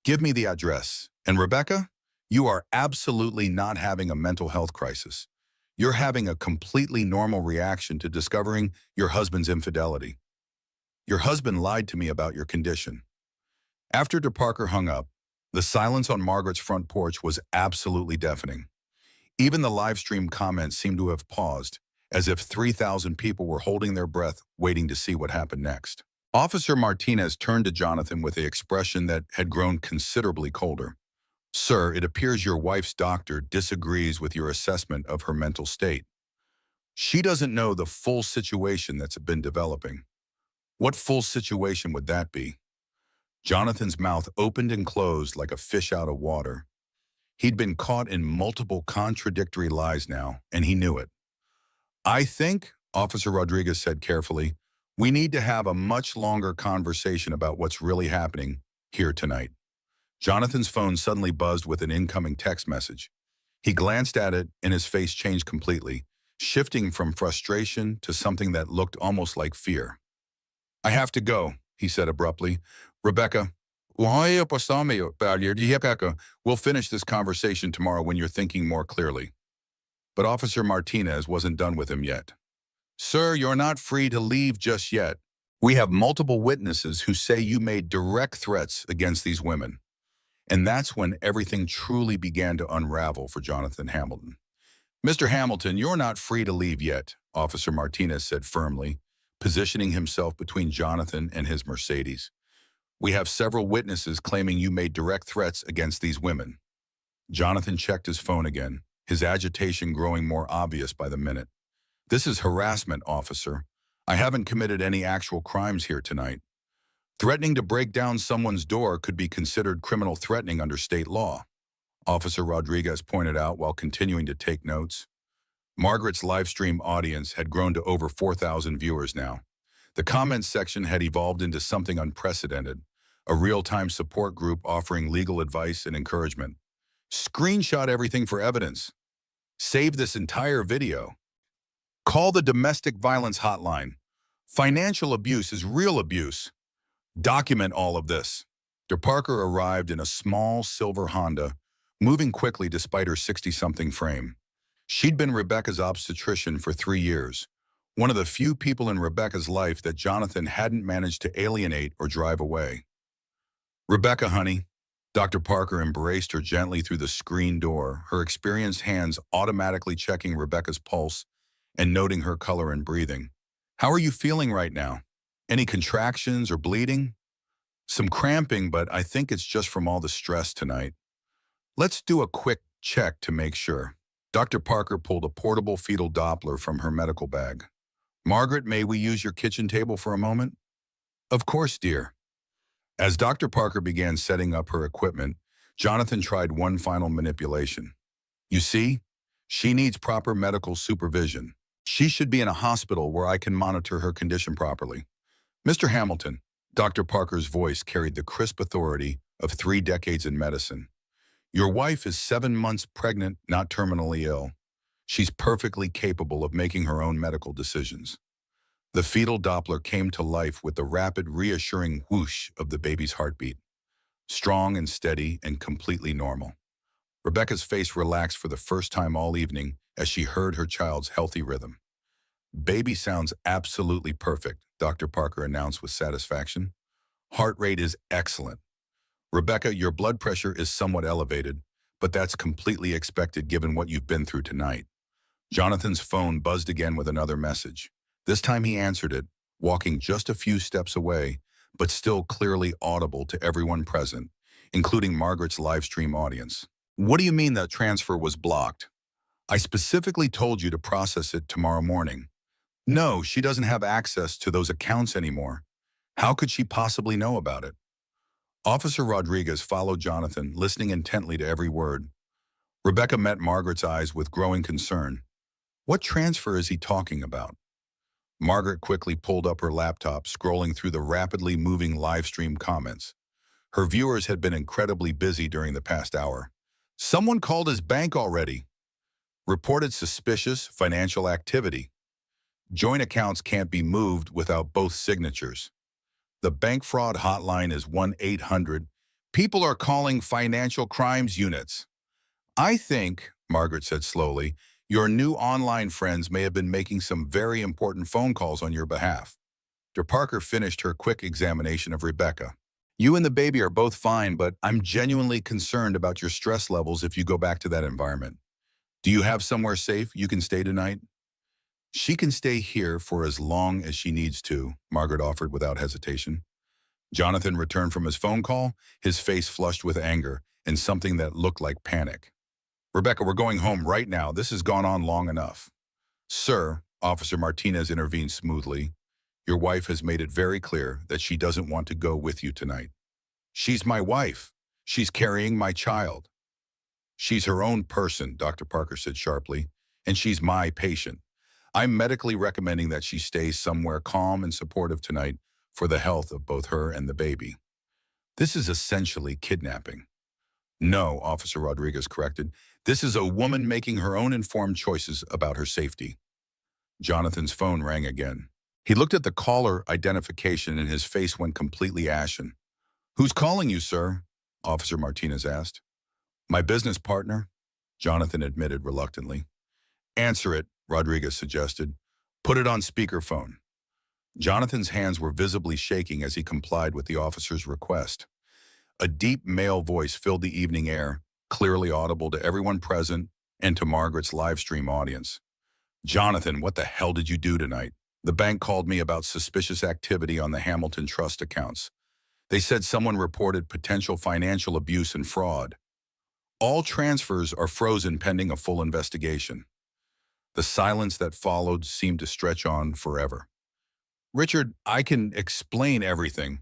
Give me the address. And Rebecca, you are absolutely not having a mental health crisis. You're having a completely normal reaction to discovering your husband's infidelity. Your husband lied to me about your condition. After DeParker hung up, the silence on Margaret's front porch was absolutely deafening. Even the live stream comments seemed to have paused, as if 3,000 people were holding their breath, waiting to see what happened next. Officer Martinez turned to Jonathan with an expression that had grown considerably colder. Sir, it appears your wife's doctor disagrees with your assessment of her mental state. She doesn't know the full situation that's been developing. What full situation would that be? Jonathan's mouth opened and closed like a fish out of water. He'd been caught in multiple contradictory lies now, and he knew it. I think, Officer Rodriguez said carefully, we need to have a much longer conversation about what's really happening here tonight. Jonathan's phone suddenly buzzed with an incoming text message. He glanced at it and his face changed completely, shifting from frustration to something that looked almost like fear. I have to go, he said abruptly. Rebecca, we'll finish this conversation tomorrow when you're thinking more clearly. But Officer Martinez wasn't done with him yet. Sir, you're not free to leave just yet. We have multiple witnesses who say you made direct threats against these women. And that's when everything truly began to unravel for Jonathan Hamilton. Mr. Hamilton, you're not free to leave yet, Officer Martinez said firmly, positioning himself between Jonathan and his Mercedes. We have several witnesses claiming you made direct threats against these women. Jonathan checked his phone again, his agitation growing more obvious by the minute. This is harassment, officer. I haven't committed any actual crimes here tonight. Threatening to break down someone's door could be considered criminal threatening under state law, Officer Rodriguez pointed out while continuing to take notes. Margaret's live stream audience had grown to over 4,000 viewers now. The comments section had evolved into something unprecedented, a real-time support group offering legal advice and encouragement. Screenshot everything for evidence. Save this entire video. Call the domestic violence hotline. Financial abuse is real abuse. Document all of this. DeParker arrived in a small silver Honda, moving quickly despite her 60-something frame. She'd been Rebecca's obstetrician for 3 years, one of the few people in Rebecca's life that Jonathan hadn't managed to alienate or drive away. Rebecca, honey. Dr. Parker embraced her gently through the screen door, her experienced hands automatically checking Rebecca's pulse and noting her color and breathing. How are you feeling right now? Any contractions or bleeding? Some cramping, but I think it's just from all the stress tonight. Let's do a quick check to make sure. Dr. Parker pulled a portable fetal Doppler from her medical bag. Margaret, may we use your kitchen table for a moment? Of course, dear. As Dr. Parker began setting up her equipment, Jonathan tried one final manipulation. You see, she needs proper medical supervision. She should be in a hospital where I can monitor her condition properly. Mr. Hamilton, Dr. Parker's voice carried the crisp authority of 3 decades in medicine. Your wife is 7 months pregnant, not terminally ill. She's perfectly capable of making her own medical decisions. The fetal Doppler came to life with the rapid, reassuring whoosh of the baby's heartbeat. Strong and steady and completely normal. Rebecca's face relaxed for the first time all evening as she heard her child's healthy rhythm. Baby sounds absolutely perfect, Dr. Parker announced with satisfaction. Heart rate is excellent. Rebecca, your blood pressure is somewhat elevated, but that's completely expected given what you've been through tonight. Jonathan's phone buzzed again with another message. This time he answered it, walking just a few steps away, but still clearly audible to everyone present, including Margaret's live stream audience. What do you mean that transfer was blocked? I specifically told you to process it tomorrow morning. No, she doesn't have access to those accounts anymore. How could she possibly know about it? Officer Rodriguez followed Jonathan, listening intently to every word. Rebecca met Margaret's eyes with growing concern. What transfer is he talking about? Margaret quickly pulled up her laptop, scrolling through the rapidly moving live stream comments. Her viewers had been incredibly busy during the past hour. Someone called his bank already. Reported suspicious financial activity. Joint accounts can't be moved without both signatures. The bank fraud hotline is 1-800. People are calling financial crimes units. I think, Margaret said slowly, your new online friends may have been making some very important phone calls on your behalf. Dr. Parker finished her quick examination of Rebecca. You and the baby are both fine, but I'm genuinely concerned about your stress levels if you go back to that environment. Do you have somewhere safe you can stay tonight? She can stay here for as long as she needs to, Margaret offered without hesitation. Jonathan returned from his phone call, his face flushed with anger and something that looked like panic. Rebecca, we're going home right now. This has gone on long enough. Sir, Officer Martinez intervened smoothly. Your wife has made it very clear that she doesn't want to go with you tonight. She's my wife. She's carrying my child. She's her own person, Dr. Parker said sharply, and she's my patient. I'm medically recommending that she stays somewhere calm and supportive tonight for the health of both her and the baby. This is essentially kidnapping. No, Officer Rodriguez corrected. This is a woman making her own informed choices about her safety. Jonathan's phone rang again. He looked at the caller identification and his face went completely ashen. Who's calling you, sir? Officer Martinez asked. My business partner, Jonathan admitted reluctantly. Answer it, Rodriguez suggested. Put it on speakerphone. Jonathan's hands were visibly shaking as he complied with the officer's request. A deep male voice filled the evening air, clearly audible to everyone present and to Margaret's live stream audience. Jonathan, what the hell did you do tonight? The bank called me about suspicious activity on the Hamilton Trust accounts. They said someone reported potential financial abuse and fraud. All transfers are frozen pending a full investigation. The silence that followed seemed to stretch on forever. Richard, I can explain everything.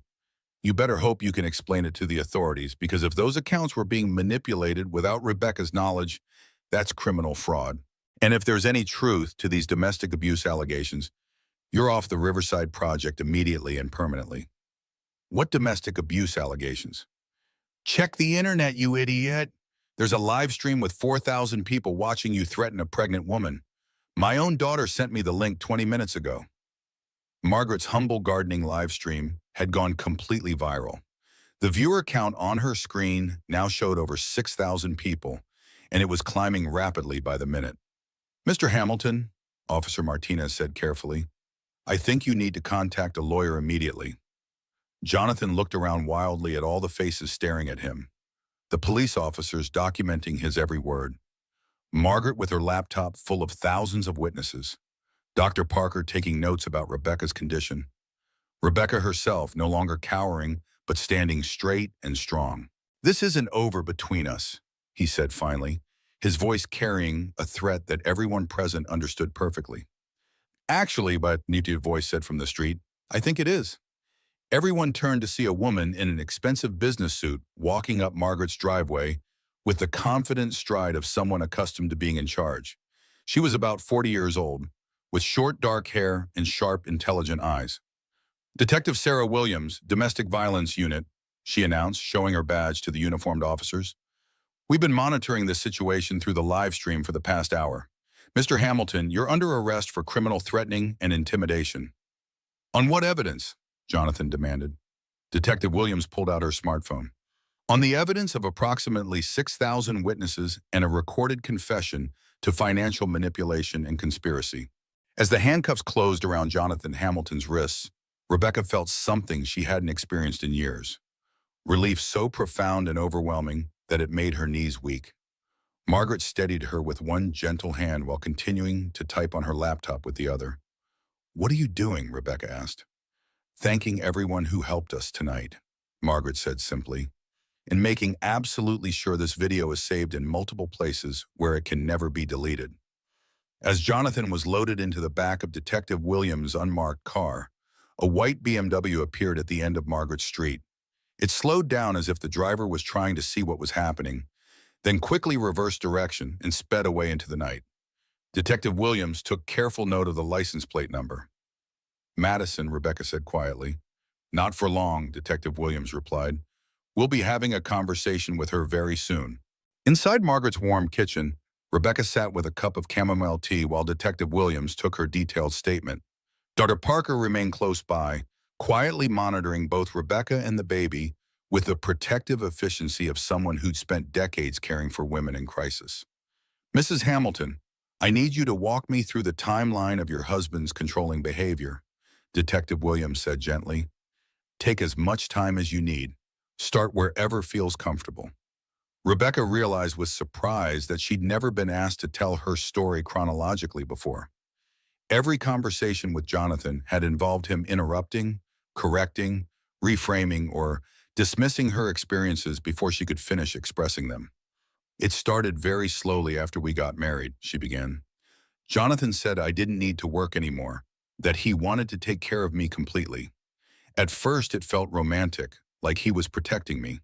You better hope you can explain it to the authorities, because if those accounts were being manipulated without Rebecca's knowledge, that's criminal fraud. And if there's any truth to these domestic abuse allegations, you're off the Riverside Project immediately and permanently. What domestic abuse allegations? Check the internet, you idiot. There's a live stream with 4,000 people watching you threaten a pregnant woman. My own daughter sent me the link 20 minutes ago. Margaret's humble gardening live stream had gone completely viral. The viewer count on her screen now showed over 6,000 people, and it was climbing rapidly by the minute. Mr. Hamilton, Officer Martinez said carefully, I think you need to contact a lawyer immediately. Jonathan looked around wildly at all the faces staring at him. The police officers documenting his every word. Margaret with her laptop full of thousands of witnesses. Dr. Parker taking notes about Rebecca's condition. Rebecca herself no longer cowering, but standing straight and strong. This isn't over between us, he said finally, his voice carrying a threat that everyone present understood perfectly. Actually, but a muted voice said from the street, I think it is. Everyone turned to see a woman in an expensive business suit walking up Margaret's driveway with the confident stride of someone accustomed to being in charge. She was about 40 years old, with short dark hair and sharp, intelligent eyes. Detective Sarah Williams, Domestic Violence Unit, she announced, showing her badge to the uniformed officers. We've been monitoring this situation through the live stream for the past hour. Mr. Hamilton, you're under arrest for criminal threatening and intimidation. On what evidence? Jonathan demanded. Detective Williams pulled out her smartphone. On the evidence of approximately 6,000 witnesses and a recorded confession to financial manipulation and conspiracy. As the handcuffs closed around Jonathan Hamilton's wrists, Rebecca felt something she hadn't experienced in years. Relief so profound and overwhelming that it made her knees weak. Margaret steadied her with one gentle hand while continuing to type on her laptop with the other. "What are you doing?" Rebecca asked. "Thanking everyone who helped us tonight," Margaret said simply, "and making absolutely sure this video is saved in multiple places where it can never be deleted." As Jonathan was loaded into the back of Detective Williams' unmarked car, a white BMW appeared at the end of Margaret Street. It slowed down as if the driver was trying to see what was happening, then quickly reversed direction and sped away into the night. Detective Williams took careful note of the license plate number. "Madison," Rebecca said quietly. "Not for long," Detective Williams replied. "We'll be having a conversation with her very soon." Inside Margaret's warm kitchen, Rebecca sat with a cup of chamomile tea while Detective Williams took her detailed statement. Dr. Parker remained close by, quietly monitoring both Rebecca and the baby with the protective efficiency of someone who'd spent decades caring for women in crisis. "Mrs. Hamilton, I need you to walk me through the timeline of your husband's controlling behavior," Detective Williams said gently. "Take as much time as you need. Start wherever feels comfortable." Rebecca realized with surprise that she'd never been asked to tell her story chronologically before. Every conversation with Jonathan had involved him interrupting, correcting, reframing, or dismissing her experiences before she could finish expressing them. "It started very slowly after we got married," she began. "Jonathan said I didn't need to work anymore, that he wanted to take care of me completely. At first it felt romantic, like he was protecting me."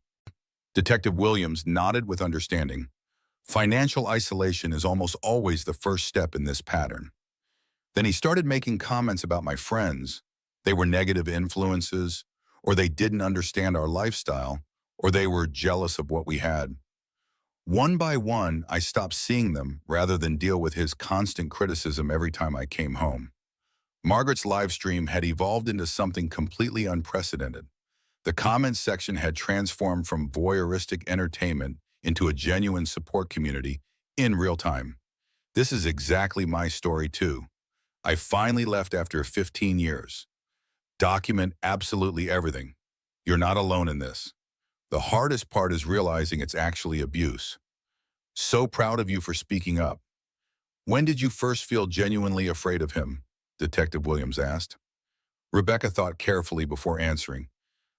Detective Williams nodded with understanding. "Financial isolation is almost always the first step in this pattern. Then he started making comments about my friends. They were negative influences, or they didn't understand our lifestyle, or they were jealous of what we had. One by one, I stopped seeing them rather than deal with his constant criticism every time I came home." Margaret's live stream had evolved into something completely unprecedented. The comments section had transformed from voyeuristic entertainment into a genuine support community in real time. "This is exactly my story too. I finally left after 15 years. Document absolutely everything. You're not alone in this. The hardest part is realizing it's actually abuse. So proud of you for speaking up." "When did you first feel genuinely afraid of him?" Detective Williams asked. Rebecca thought carefully before answering.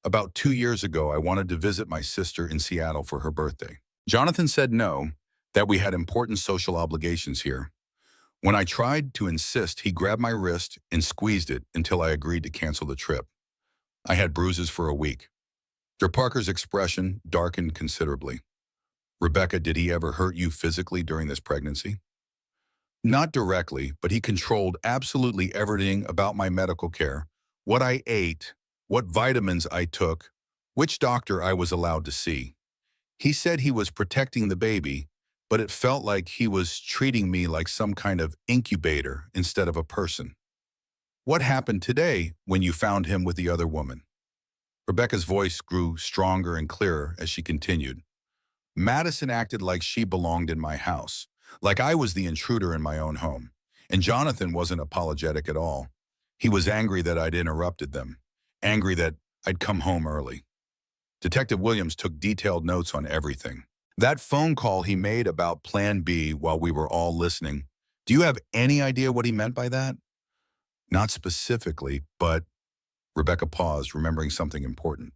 "About 2 years ago, I wanted to visit my sister in Seattle for her birthday. Jonathan said no, that we had important social obligations here. When I tried to insist, he grabbed my wrist and squeezed it until I agreed to cancel the trip. I had bruises for a week." Dr. Parker's expression darkened considerably. "Rebecca, did he ever hurt you physically during this pregnancy?" "Not directly, but he controlled absolutely everything about my medical care, what I ate, what vitamins I took, which doctor I was allowed to see. He said he was protecting the baby, but it felt like he was treating me like some kind of incubator instead of a person." "What happened today when you found him with the other woman?" Rebecca's voice grew stronger and clearer as she continued. "Madison acted like she belonged in my house, like I was the intruder in my own home. And Jonathan wasn't apologetic at all. He was angry that I'd interrupted them, angry that I'd come home early." Detective Williams took detailed notes on everything. "That phone call he made about Plan B while we were all listening, do you have any idea what he meant by that?" "Not specifically, but—" Rebecca paused, remembering something important.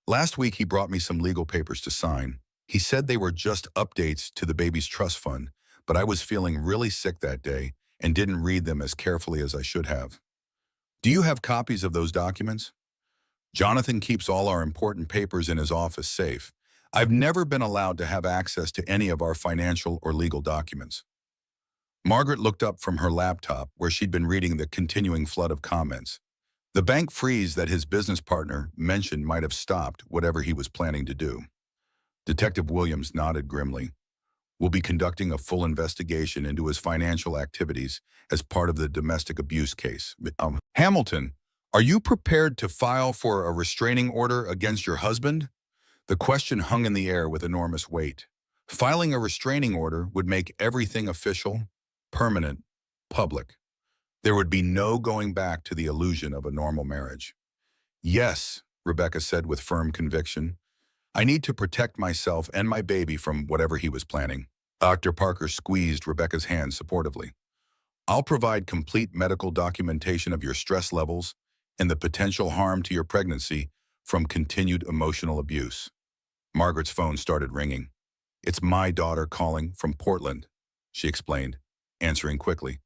"Last week he brought me some legal papers to sign. He said they were just updates to the baby's trust fund, but I was feeling really sick that day and didn't read them as carefully as I should have. Do you have copies of those documents?" "Jonathan keeps all our important papers in his office safe. I've never been allowed to have access to any of our financial or legal documents." Margaret looked up from her laptop, where she'd been reading the continuing flood of comments. The bank freeze that his business partner mentioned might have stopped whatever he was planning to do. Detective Williams nodded grimly. "We'll be conducting a full investigation into his financial activities as part of the domestic abuse case. Hamilton, are you prepared to file for a restraining order against your husband?" The question hung in the air with enormous weight. Filing a restraining order would make everything official, permanent, public. There would be no going back to the illusion of a normal marriage. Yes, Rebecca said with firm conviction. I need to protect myself and my baby from whatever he was planning. Dr. Parker squeezed Rebecca's hand supportively. I'll provide complete medical documentation of your stress levels and the potential harm to your pregnancy from continued emotional abuse. Margaret's phone started ringing. It's my daughter calling from Portland, she explained, answering quickly.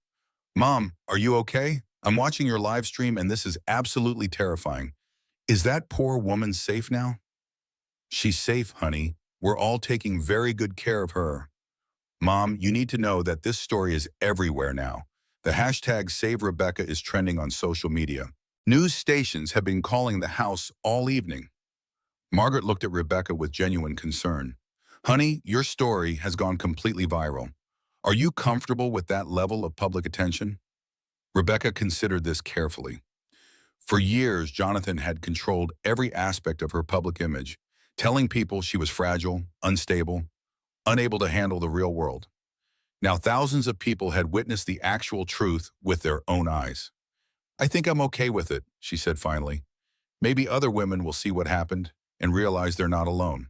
Mom, are you okay? I'm watching your live stream and this is absolutely terrifying. Is that poor woman safe now? She's safe, honey. We're all taking very good care of her. Mom, you need to know that this story is everywhere now. The hashtag Save Rebecca is trending on social media. News stations have been calling the house all evening. Margaret looked at Rebecca with genuine concern. Honey, your story has gone completely viral. Are you comfortable with that level of public attention? Rebecca considered this carefully. For years, Jonathan had controlled every aspect of her public image, telling people she was fragile, unstable, unable to handle the real world. Now thousands of people had witnessed the actual truth with their own eyes. I think I'm okay with it, she said finally. Maybe other women will see what happened and realize they're not alone.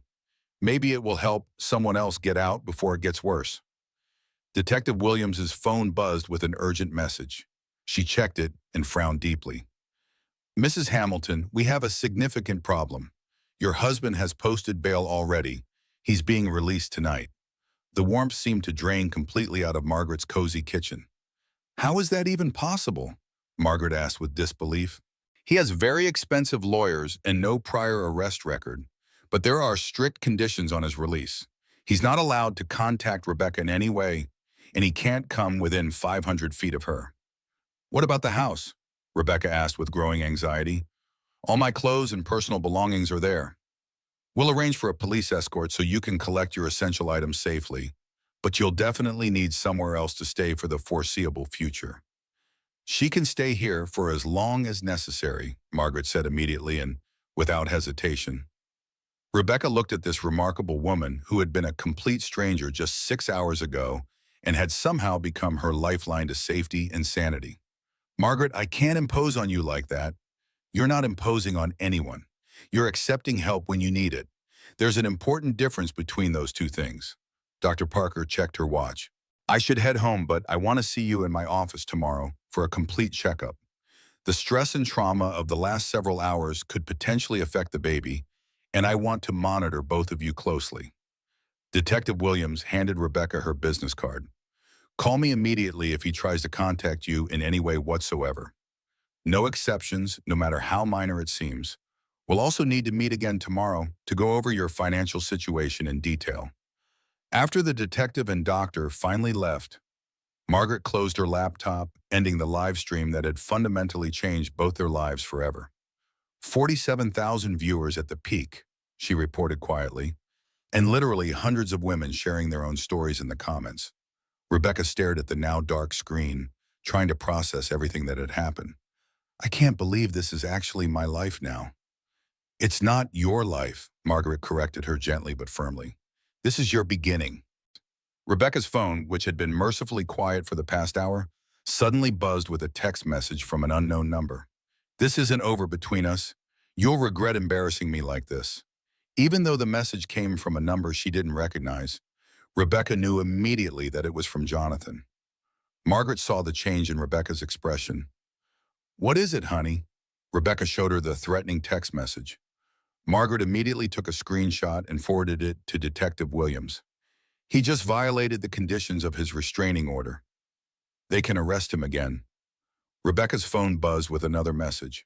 Maybe it will help someone else get out before it gets worse. Detective Williams's phone buzzed with an urgent message. She checked it and frowned deeply. Mrs. Hamilton, we have a significant problem. Your husband has posted bail already. He's being released tonight. The warmth seemed to drain completely out of Margaret's cozy kitchen. How is that even possible? Margaret asked with disbelief. He has very expensive lawyers and no prior arrest record, but there are strict conditions on his release. He's not allowed to contact Rebecca in any way, and he can't come within 500 feet of her. What about the house? Rebecca asked with growing anxiety. All my clothes and personal belongings are there. We'll arrange for a police escort so you can collect your essential items safely, but you'll definitely need somewhere else to stay for the foreseeable future. She can stay here for as long as necessary, Margaret said immediately and without hesitation. Rebecca looked at this remarkable woman who had been a complete stranger just 6 hours ago and had somehow become her lifeline to safety and sanity. Margaret, I can't impose on you like that. You're not imposing on anyone. You're accepting help when you need it. There's an important difference between those two things. Dr. Parker checked her watch. I should head home, but I want to see you in my office tomorrow for a complete checkup. The stress and trauma of the last several hours could potentially affect the baby, and I want to monitor both of you closely. Detective Williams handed Rebecca her business card. Call me immediately if he tries to contact you in any way whatsoever. No exceptions, no matter how minor it seems. We'll also need to meet again tomorrow to go over your financial situation in detail. After the detective and doctor finally left, Margaret closed her laptop, ending the live stream that had fundamentally changed both their lives forever. 47,000 viewers at the peak, she reported quietly, and literally hundreds of women sharing their own stories in the comments. Rebecca stared at the now dark screen, trying to process everything that had happened. I can't believe this is actually my life now. It's not your life, Margaret corrected her gently but firmly. This is your beginning. Rebecca's phone, which had been mercifully quiet for the past hour, suddenly buzzed with a text message from an unknown number. This isn't over between us. You'll regret embarrassing me like this. Even though the message came from a number she didn't recognize, Rebecca knew immediately that it was from Jonathan. Margaret saw the change in Rebecca's expression. What is it, honey? Rebecca showed her the threatening text message. Margaret immediately took a screenshot and forwarded it to Detective Williams. He just violated the conditions of his restraining order. They can arrest him again. Rebecca's phone buzzed with another message.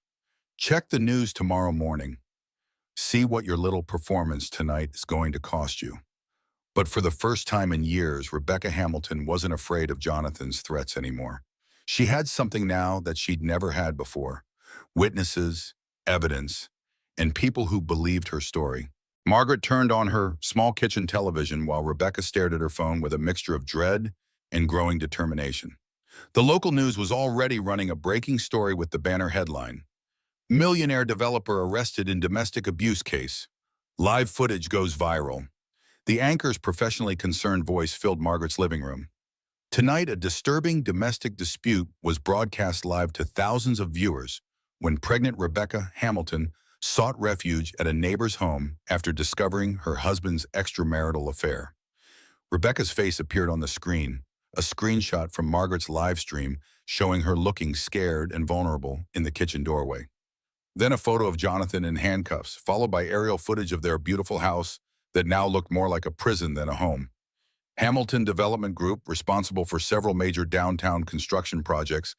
Check the news tomorrow morning. See what your little performance tonight is going to cost you. But for the first time in years, Rebecca Hamilton wasn't afraid of Jonathan's threats anymore. She had something now that she'd never had before. Witnesses, evidence, and people who believed her story. Margaret turned on her small kitchen television while Rebecca stared at her phone with a mixture of dread and growing determination. The local news was already running a breaking story with the banner headline, Millionaire developer arrested in domestic abuse case. Live footage goes viral. The anchor's professionally concerned voice filled Margaret's living room. Tonight, a disturbing domestic dispute was broadcast live to thousands of viewers when pregnant Rebecca Hamilton sought refuge at a neighbor's home after discovering her husband's extramarital affair. Rebecca's face appeared on the screen, a screenshot from Margaret's live stream showing her looking scared and vulnerable in the kitchen doorway. Then a photo of Jonathan in handcuffs, followed by aerial footage of their beautiful house that now looked more like a prison than a home. Hamilton Development Group, responsible for several major downtown construction projects,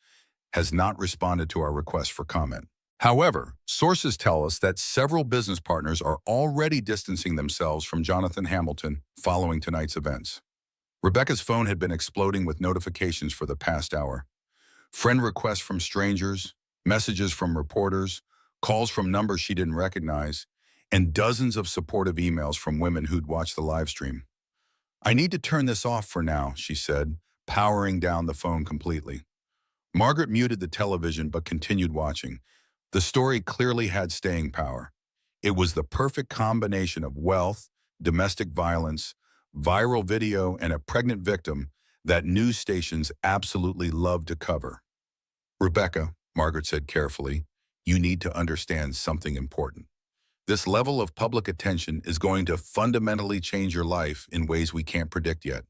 has not responded to our request for comment. However, sources tell us that several business partners are already distancing themselves from Jonathan Hamilton following tonight's events. Rebecca's phone had been exploding with notifications for the past hour. Friend requests from strangers, messages from reporters, calls from numbers she didn't recognize, and dozens of supportive emails from women who'd watched the live stream. "I need to turn this off for now," she said, powering down the phone completely. Margaret muted the television but continued watching. The story clearly had staying power. It was the perfect combination of wealth, domestic violence, viral video, and a pregnant victim that news stations absolutely loved to cover. "Rebecca," Margaret said carefully, "you need to understand something important. This level of public attention is going to fundamentally change your life in ways we can't predict yet."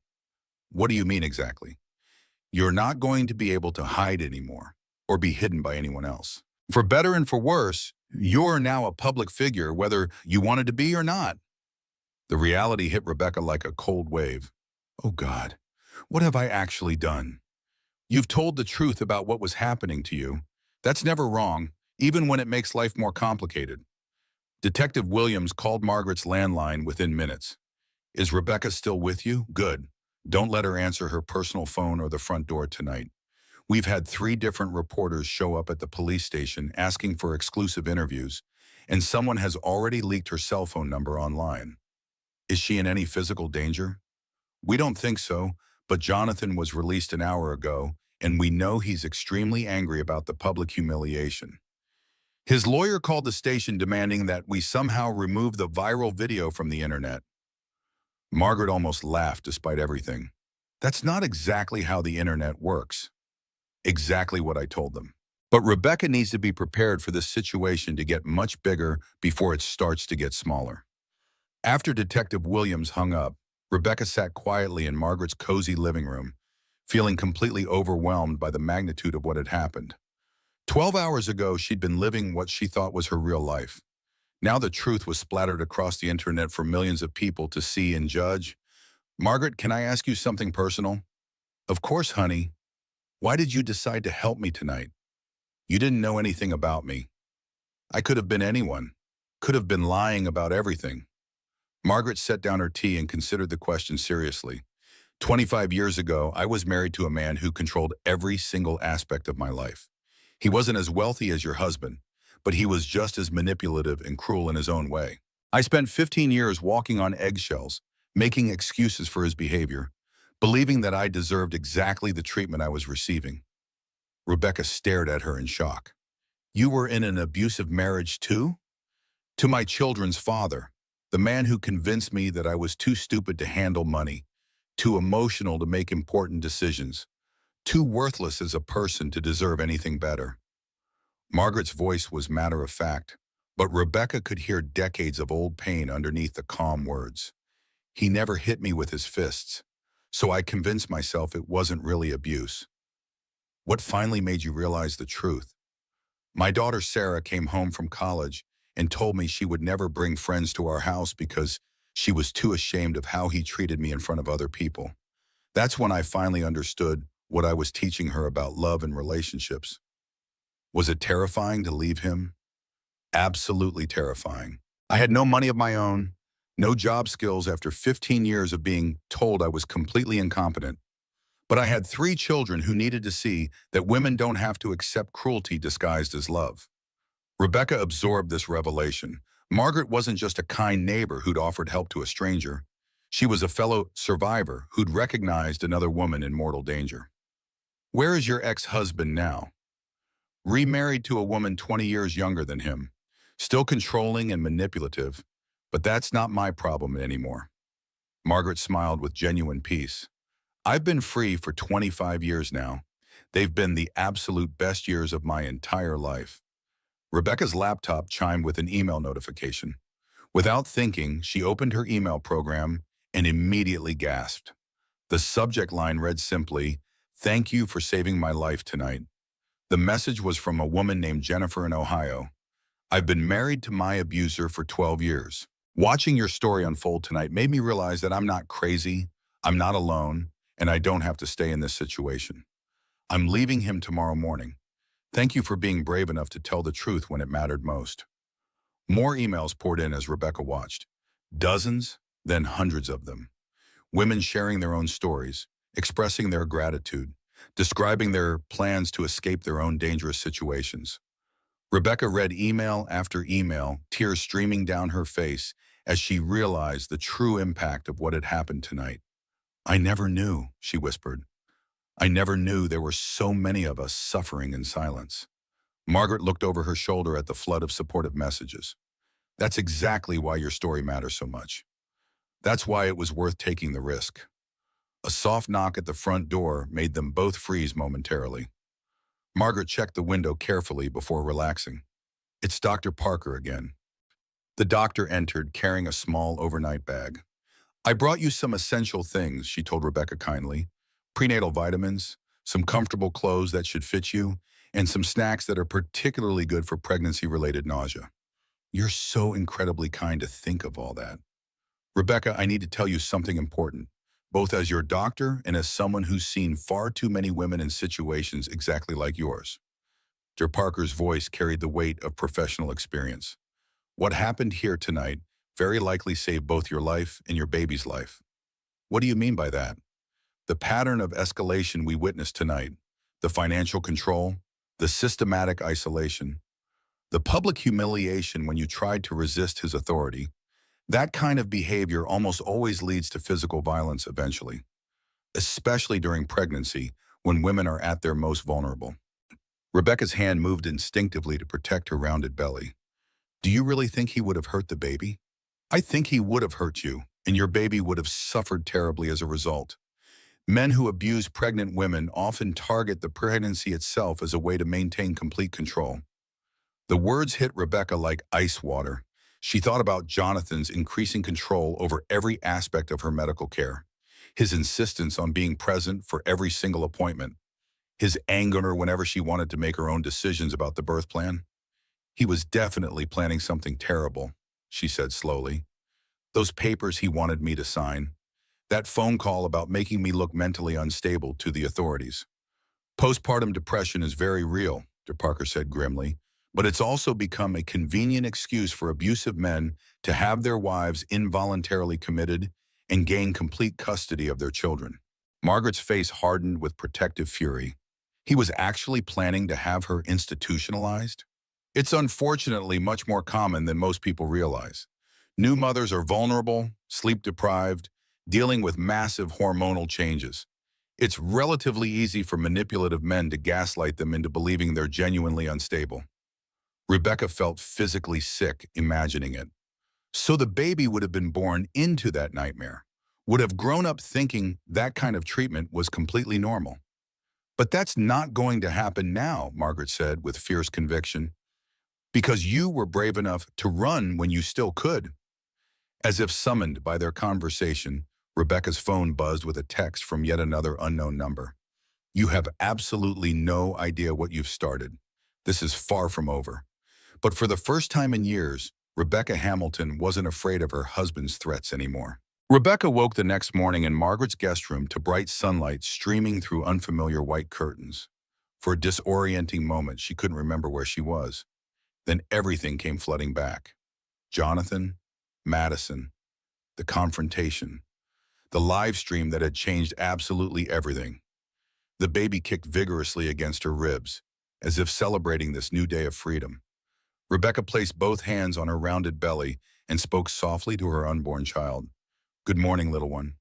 "What do you mean exactly?" "You're not going to be able to hide anymore or be hidden by anyone else. For better and for worse, you're now a public figure whether you wanted to be or not." The reality hit Rebecca like a cold wave. "Oh God, what have I actually done?" "You've told the truth about what was happening to you. That's never wrong, even when it makes life more complicated." Detective Williams called Margaret's landline within minutes. "Is Rebecca still with you? Good. Don't let her answer her personal phone or the front door tonight. We've had 3 different reporters show up at the police station asking for exclusive interviews, and someone has already leaked her cell phone number online." "Is she in any physical danger?" "We don't think so, but Jonathan was released an hour ago, and we know he's extremely angry about the public humiliation. His lawyer called the station demanding that we somehow remove the viral video from the internet." Margaret almost laughed despite everything. "That's not exactly how the internet works." Exactly what I told them. But Rebecca needs to be prepared for this situation to get much bigger before it starts to get smaller. After Detective Williams hung up, Rebecca sat quietly in Margaret's cozy living room, feeling completely overwhelmed by the magnitude of what had happened. 12 hours ago, she'd been living what she thought was her real life. Now the truth was splattered across the internet for millions of people to see and judge. "Margaret, can I ask you something personal?" "Of course, honey. Why did you decide to help me tonight?" "You didn't know anything about me. I could have been anyone. Could have been lying about everything." Margaret set down her tea and considered the question seriously. 25 years ago, I was married to a man who controlled every single aspect of my life. He wasn't as wealthy as your husband, but he was just as manipulative and cruel in his own way. I spent 15 years walking on eggshells, making excuses for his behavior, believing that I deserved exactly the treatment I was receiving. Rebecca stared at her in shock. "You were in an abusive marriage too?" "To my children's father, the man who convinced me that I was too stupid to handle money, too emotional to make important decisions, too worthless as a person to deserve anything better." Margaret's voice was matter-of-fact, but Rebecca could hear decades of old pain underneath the calm words. "He never hit me with his fists, so I convinced myself it wasn't really abuse." "What finally made you realize the truth?" "My daughter Sarah came home from college and told me she would never bring friends to our house because she was too ashamed of how he treated me in front of other people. That's when I finally understood what I was teaching her about love and relationships." "Was it terrifying to leave him?" "Absolutely terrifying. I had no money of my own, no job skills after 15 years of being told I was completely incompetent. But I had 3 children who needed to see that women don't have to accept cruelty disguised as love." Rebecca absorbed this revelation. Margaret wasn't just a kind neighbor who'd offered help to a stranger. She was a fellow survivor who'd recognized another woman in mortal danger. "Where is your ex-husband now?" "Remarried to a woman 20 years younger than him. Still controlling and manipulative, But that's not my problem anymore. Margaret smiled with genuine peace. I've been free for 25 years now. They've been the absolute best years of my entire life. Rebecca's laptop chimed with an email notification. Without thinking, she opened her email program and immediately gasped. The subject line read simply, "Thank you for saving my life tonight." The message was from a woman named Jennifer in Ohio. "I've been married to my abuser for 12 years. Watching your story unfold tonight made me realize that I'm not crazy, I'm not alone, and I don't have to stay in this situation. I'm leaving him tomorrow morning. Thank you for being brave enough to tell the truth when it mattered most." More emails poured in as Rebecca watched. Dozens, then hundreds of them. Women sharing their own stories, expressing their gratitude, describing their plans to escape their own dangerous situations. Rebecca read email after email, tears streaming down her face as she realized the true impact of what had happened tonight. "I never knew," she whispered. "I never knew there were so many of us suffering in silence." Margaret looked over her shoulder at the flood of supportive messages. "That's exactly why your story matters so much. That's why it was worth taking the risk." A soft knock at the front door made them both freeze momentarily. Margaret checked the window carefully before relaxing. "It's Dr. Parker again." The doctor entered carrying a small overnight bag. "I brought you some essential things," she told Rebecca kindly. "Prenatal vitamins, some comfortable clothes that should fit you, and some snacks that are particularly good for pregnancy-related nausea." "You're so incredibly kind to think of all that." "Rebecca, I need to tell you something important, both as your doctor and as someone who's seen far too many women in situations exactly like yours." Dr. Parker's voice carried the weight of professional experience. "What happened here tonight very likely saved both your life and your baby's life." "What do you mean by that?" "The pattern of escalation we witnessed tonight, the financial control, the systematic isolation, the public humiliation when you tried to resist his authority, that kind of behavior almost always leads to physical violence eventually, especially during pregnancy when women are at their most vulnerable." Rebecca's hand moved instinctively to protect her rounded belly. "Do you really think he would have hurt the baby?" "I think he would have hurt you, and your baby would have suffered terribly as a result. Men who abuse pregnant women often target the pregnancy itself as a way to maintain complete control." The words hit Rebecca like ice water. She thought about Jonathan's increasing control over every aspect of her medical care, his insistence on being present for every single appointment, his anger whenever she wanted to make her own decisions about the birth plan. "He was definitely planning something terrible," she said slowly. "Those papers he wanted me to sign. That phone call about making me look mentally unstable to the authorities. Postpartum depression is very real," Dr. Parker said grimly, "but it's also become a convenient excuse for abusive men to have their wives involuntarily committed and gain complete custody of their children." Margaret's face hardened with protective fury. He was actually planning to have her institutionalized? It's unfortunately much more common than most people realize. New mothers are vulnerable, sleep-deprived, dealing with massive hormonal changes. It's relatively easy for manipulative men to gaslight them into believing they're genuinely unstable. Rebecca felt physically sick imagining it. So the baby would have been born into that nightmare, would have grown up thinking that kind of treatment was completely normal. "But that's not going to happen now," Margaret said with fierce conviction, "because you were brave enough to run when you still could." As if summoned by their conversation, Rebecca's phone buzzed with a text from yet another unknown number. "You have absolutely no idea what you've started. This is far from over." But for the first time in years, Rebecca Hamilton wasn't afraid of her husband's threats anymore. Rebecca woke the next morning in Margaret's guest room to bright sunlight streaming through unfamiliar white curtains. For a disorienting moment, she couldn't remember where she was. Then everything came flooding back. Jonathan, Madison, the confrontation, the live stream that had changed absolutely everything. The baby kicked vigorously against her ribs, as if celebrating this new day of freedom. Rebecca placed both hands on her rounded belly and spoke softly to her unborn child. "Good morning, little one.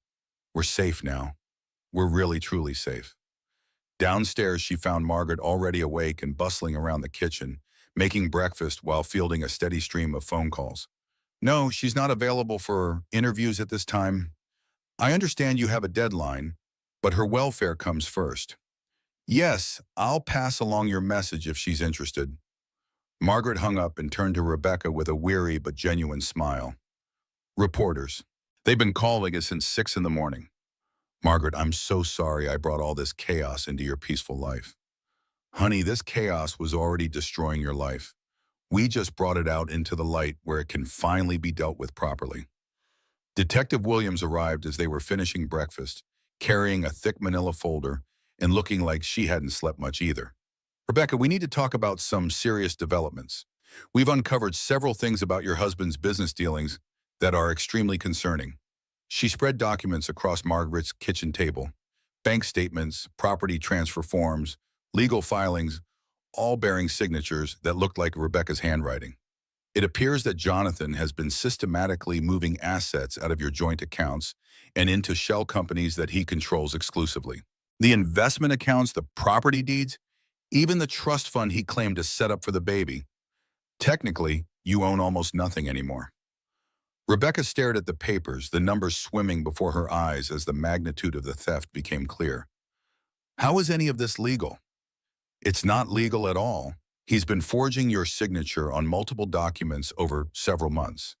We're safe now. We're really, truly safe." Downstairs, she found Margaret already awake and bustling around the kitchen, making breakfast while fielding a steady stream of phone calls. No, she's not available for interviews at this time. I understand you have a deadline, but her welfare comes first. Yes, I'll pass along your message if she's interested. Margaret hung up and turned to Rebecca with a weary but genuine smile. Reporters. They've been calling us since 6 in the morning. Margaret, I'm so sorry I brought all this chaos into your peaceful life. Honey, this chaos was already destroying your life. We just brought it out into the light where it can finally be dealt with properly. Detective Williams arrived as they were finishing breakfast, carrying a thick manila folder and looking like she hadn't slept much either. Rebecca, we need to talk about some serious developments. We've uncovered several things about your husband's business dealings that are extremely concerning. She spread documents across Margaret's kitchen table, bank statements, property transfer forms, legal filings, all bearing signatures that looked like Rebecca's handwriting. It appears that Jonathan has been systematically moving assets out of your joint accounts and into shell companies that he controls exclusively. The investment accounts, the property deeds, even the trust fund he claimed to set up for the baby. Technically, you own almost nothing anymore. Rebecca stared at the papers, the numbers swimming before her eyes as the magnitude of the theft became clear. How is any of this legal? It's not legal at all. He's been forging your signature on multiple documents over several months.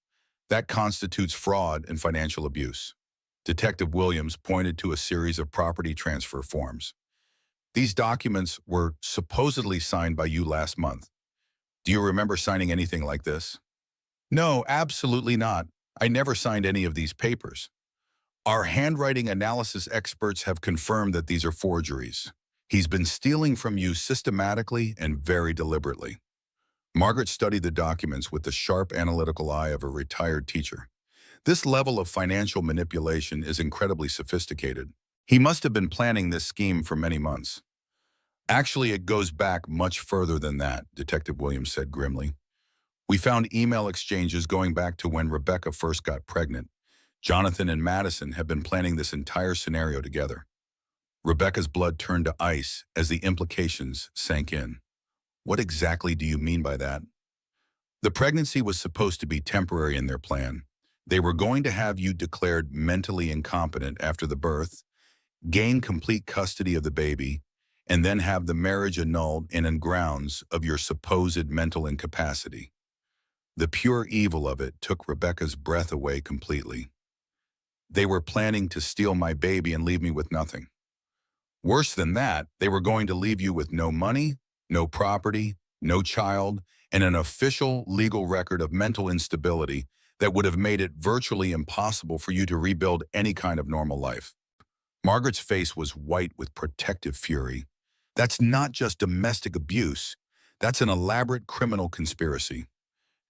That constitutes fraud and financial abuse. Detective Williams pointed to a series of property transfer forms. These documents were supposedly signed by you last month. Do you remember signing anything like this? No, absolutely not. I never signed any of these papers. Our handwriting analysis experts have confirmed that these are forgeries. He's been stealing from you systematically and very deliberately. Margaret studied the documents with the sharp analytical eye of a retired teacher. This level of financial manipulation is incredibly sophisticated. He must have been planning this scheme for many months. Actually, it goes back much further than that, Detective Williams said grimly. We found email exchanges going back to when Rebecca first got pregnant. Jonathan and Madison have been planning this entire scenario together. Rebecca's blood turned to ice as the implications sank in. What exactly do you mean by that? The pregnancy was supposed to be temporary in their plan. They were going to have you declared mentally incompetent after the birth, gain complete custody of the baby, and then have the marriage annulled on grounds of your supposed mental incapacity. The pure evil of it took Rebecca's breath away completely. They were planning to steal my baby and leave me with nothing. Worse than that, they were going to leave you with no money, no property, no child, and an official legal record of mental instability that would have made it virtually impossible for you to rebuild any kind of normal life. Margaret's face was white with protective fury. That's not just domestic abuse. That's an elaborate criminal conspiracy.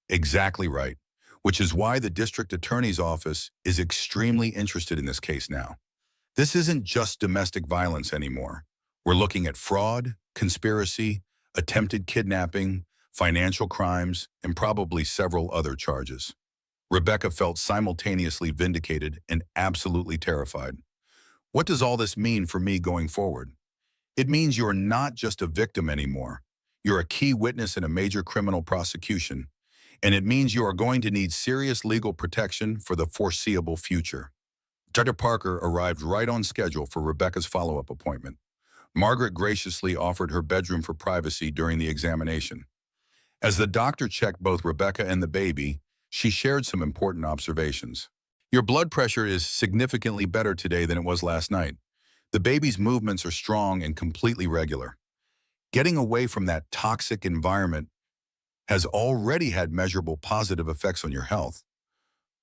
Exactly right, which is why the district attorney's office is extremely interested in this case now. This isn't just domestic violence anymore. We're looking at fraud, conspiracy, attempted kidnapping, financial crimes, and probably several other charges. Rebecca felt simultaneously vindicated and absolutely terrified. What does all this mean for me going forward? It means you're not just a victim anymore. You're a key witness in a major criminal prosecution, and it means you are going to need serious legal protection for the foreseeable future. Dr. Parker arrived right on schedule for Rebecca's follow-up appointment. Margaret graciously offered her bedroom for privacy during the examination. As the doctor checked both Rebecca and the baby, she shared some important observations. Your blood pressure is significantly better today than it was last night. The baby's movements are strong and completely regular. Getting away from that toxic environment has already had measurable positive effects on your health.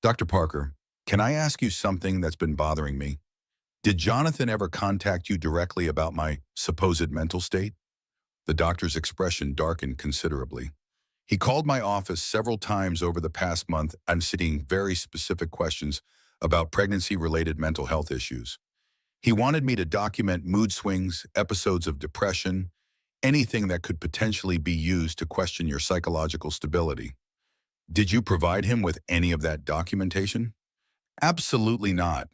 Dr. Parker, can I ask you something that's been bothering me? Did Jonathan ever contact you directly about my supposed mental state? The doctor's expression darkened considerably. He called my office several times over the past month asking very specific questions about pregnancy-related mental health issues. He wanted me to document mood swings, episodes of depression, anything that could potentially be used to question your psychological stability. Did you provide him with any of that documentation? Absolutely not.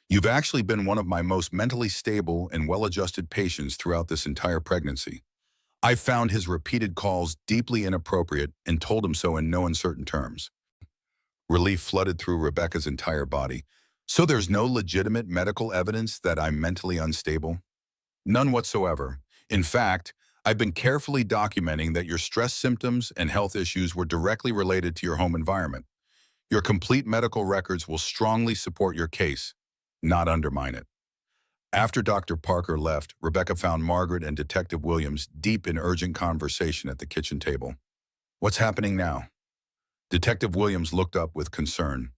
You've actually been one of my most mentally stable and well-adjusted patients throughout this entire pregnancy. I found his repeated calls deeply inappropriate and told him so in no uncertain terms. Relief flooded through Rebecca's entire body. So there's no legitimate medical evidence that I'm mentally unstable? None whatsoever. In fact, I've been carefully documenting that your stress symptoms and health issues were directly related to your home environment. Your complete medical records will strongly support your case, not undermine it. After Dr. Parker left, Rebecca found Margaret and Detective Williams deep in urgent conversation at the kitchen table. What's happening now? Detective Williams looked up with concern.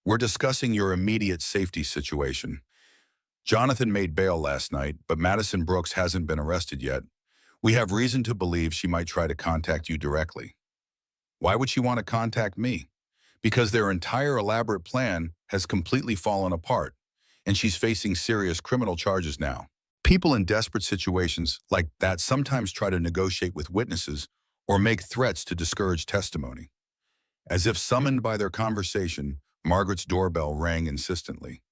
We're discussing your immediate safety situation. Jonathan made bail last night, but Madison Brooks hasn't been arrested yet. We have reason to believe she might try to contact you directly. Why would she want to contact me? Because their entire elaborate plan has completely fallen apart, and she's facing serious criminal charges now. People in desperate situations like that sometimes try to negotiate with witnesses or make threats to discourage testimony. As if summoned by their conversation, Margaret's doorbell rang insistently.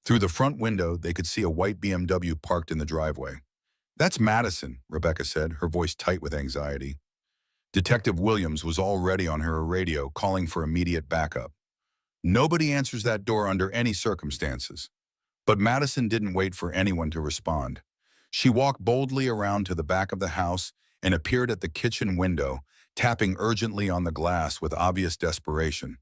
Through the front window, they could see a white BMW parked in the driveway. That's Madison, Rebecca said, her voice tight with anxiety. Detective Williams was already on her radio, calling for immediate backup. Nobody answers that door under any circumstances. But Madison didn't wait for anyone to respond. She walked boldly around to the back of the house and appeared at the kitchen window, tapping urgently on the glass with obvious desperation.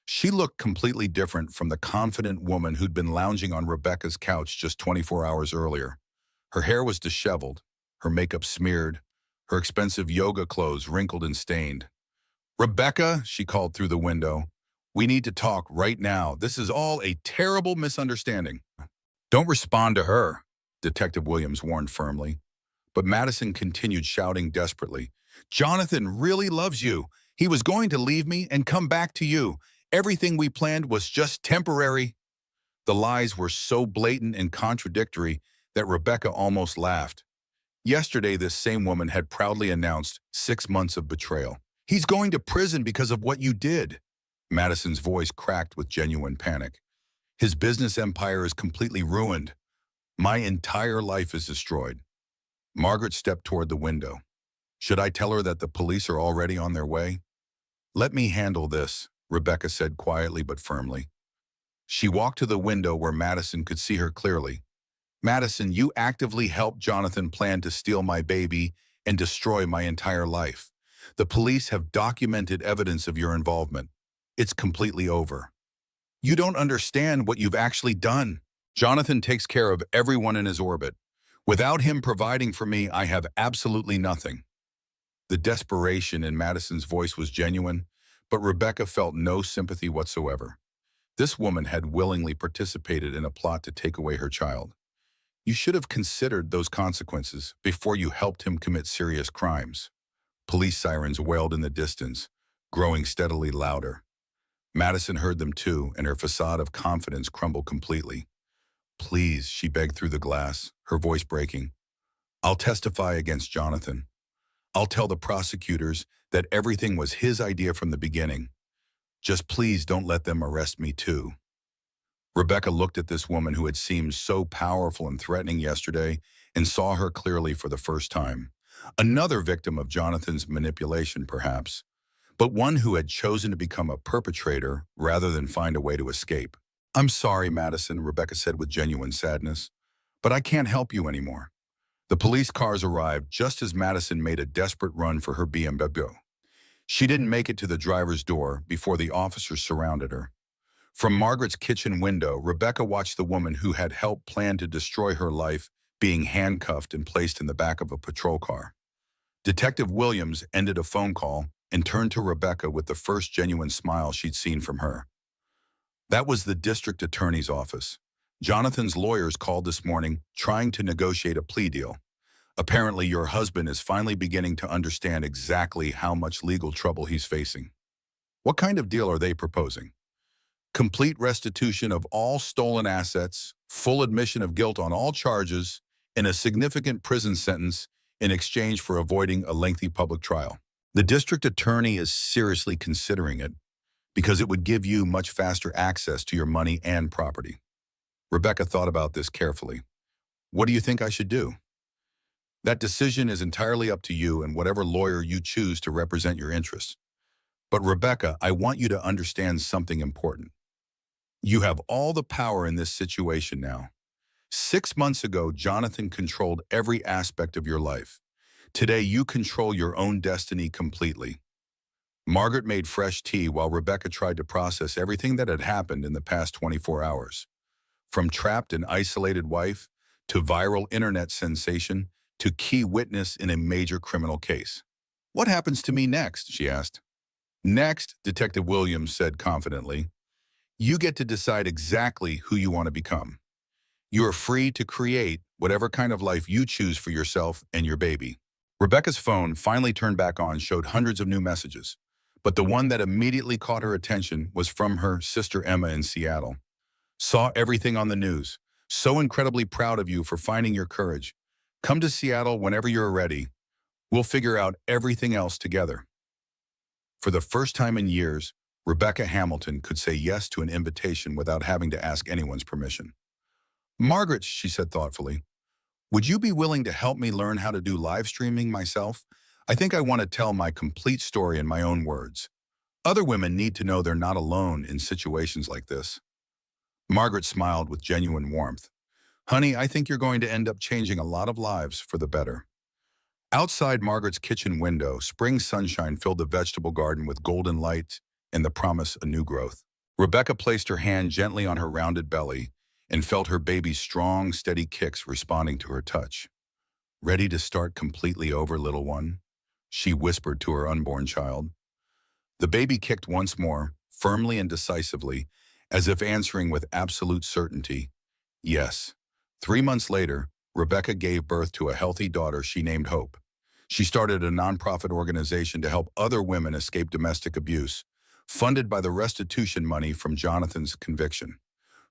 She looked completely different from the confident woman who'd been lounging on Rebecca's couch just 24 hours earlier. Her hair was disheveled, her makeup smeared, her expensive yoga clothes wrinkled and stained. "Rebecca," she called through the window, "we need to talk right now. This is all a terrible misunderstanding." "Don't respond to her," Detective Williams warned firmly. But Madison continued shouting desperately. "Jonathan really loves you. He was going to leave me and come back to you. Everything we planned was just temporary." The lies were so blatant and contradictory that Rebecca almost laughed. Yesterday, this same woman had proudly announced 6 months of betrayal. "He's going to prison because of what you did." Madison's voice cracked with genuine panic. "His business empire is completely ruined. My entire life is destroyed." Margaret stepped toward the window. "Should I tell her that the police are already on their way?" "Let me handle this," Rebecca said quietly but firmly. She walked to the window where Madison could see her clearly. "Madison, you actively helped Jonathan plan to steal my baby and destroy my entire life. The police have documented evidence of your involvement. It's completely over. You don't understand what you've actually done. Jonathan takes care of everyone in his orbit. Without him providing for me, I have absolutely nothing." The desperation in Madison's voice was genuine, but Rebecca felt no sympathy whatsoever. This woman had willingly participated in a plot to take away her child. You should have considered those consequences before you helped him commit serious crimes. Police sirens wailed in the distance, growing steadily louder. Madison heard them too, and her facade of confidence crumbled completely. "Please," she begged through the glass, her voice breaking. "I'll testify against Jonathan. I'll tell the prosecutors that everything was his idea from the beginning. Just please don't let them arrest me too." Rebecca looked at this woman who had seemed so powerful and threatening yesterday and saw her clearly for the first time. Another victim of Jonathan's manipulation, perhaps, but one who had chosen to become a perpetrator rather than find a way to escape. "I'm sorry, Madison," Rebecca said with genuine sadness, "but I can't help you anymore." The police cars arrived just as Madison made a desperate run for her BMW. She didn't make it to the driver's door before the officers surrounded her. From Margaret's kitchen window, Rebecca watched the woman who had helped plan to destroy her life being handcuffed and placed in the back of a patrol car. Detective Williams ended a phone call and turned to Rebecca with the first genuine smile she'd seen from her. That was the district attorney's office. Jonathan's lawyers called this morning trying to negotiate a plea deal. Apparently, your husband is finally beginning to understand exactly how much legal trouble he's facing. What kind of deal are they proposing? Complete restitution of all stolen assets, full admission of guilt on all charges, and a significant prison sentence in exchange for avoiding a lengthy public trial. The district attorney is seriously considering it because it would give you much faster access to your money and property. Rebecca thought about this carefully. "What do you think I should do?" "That decision is entirely up to you and whatever lawyer you choose to represent your interests. But Rebecca, I want you to understand something important. You have all the power in this situation now. 6 months ago, Jonathan controlled every aspect of your life. Today, you control your own destiny completely. Margaret made fresh tea while Rebecca tried to process everything that had happened in the past 24 hours. From trapped and isolated wife, to viral internet sensation, to key witness in a major criminal case. What happens to me next? She asked. Next, Detective Williams said confidently, you get to decide exactly who you want to become. You are free to create whatever kind of life you choose for yourself and your baby. Rebecca's phone finally turned back on showed hundreds of new messages, but the one that immediately caught her attention was from her sister Emma in Seattle. Saw everything on the news. So incredibly proud of you for finding your courage. Come to Seattle whenever you're ready. We'll figure out everything else together. For the first time in years, Rebecca Hamilton could say yes to an invitation without having to ask anyone's permission. Margaret, she said thoughtfully, would you be willing to help me learn how to do live streaming myself? I think I want to tell my complete story in my own words. Other women need to know they're not alone in situations like this. Margaret smiled with genuine warmth. Honey, I think you're going to end up changing a lot of lives for the better. Outside Margaret's kitchen window, spring sunshine filled the vegetable garden with golden light and the promise of new growth. Rebecca placed her hand gently on her rounded belly and felt her baby's strong, steady kicks responding to her touch. Ready to start completely over, little one? She whispered to her unborn child. The baby kicked once more, firmly and decisively, as if answering with absolute certainty, yes. 3 months later, Rebecca gave birth to a healthy daughter she named Hope. She started a nonprofit organization to help other women escape domestic abuse, funded by the restitution money from Jonathan's conviction.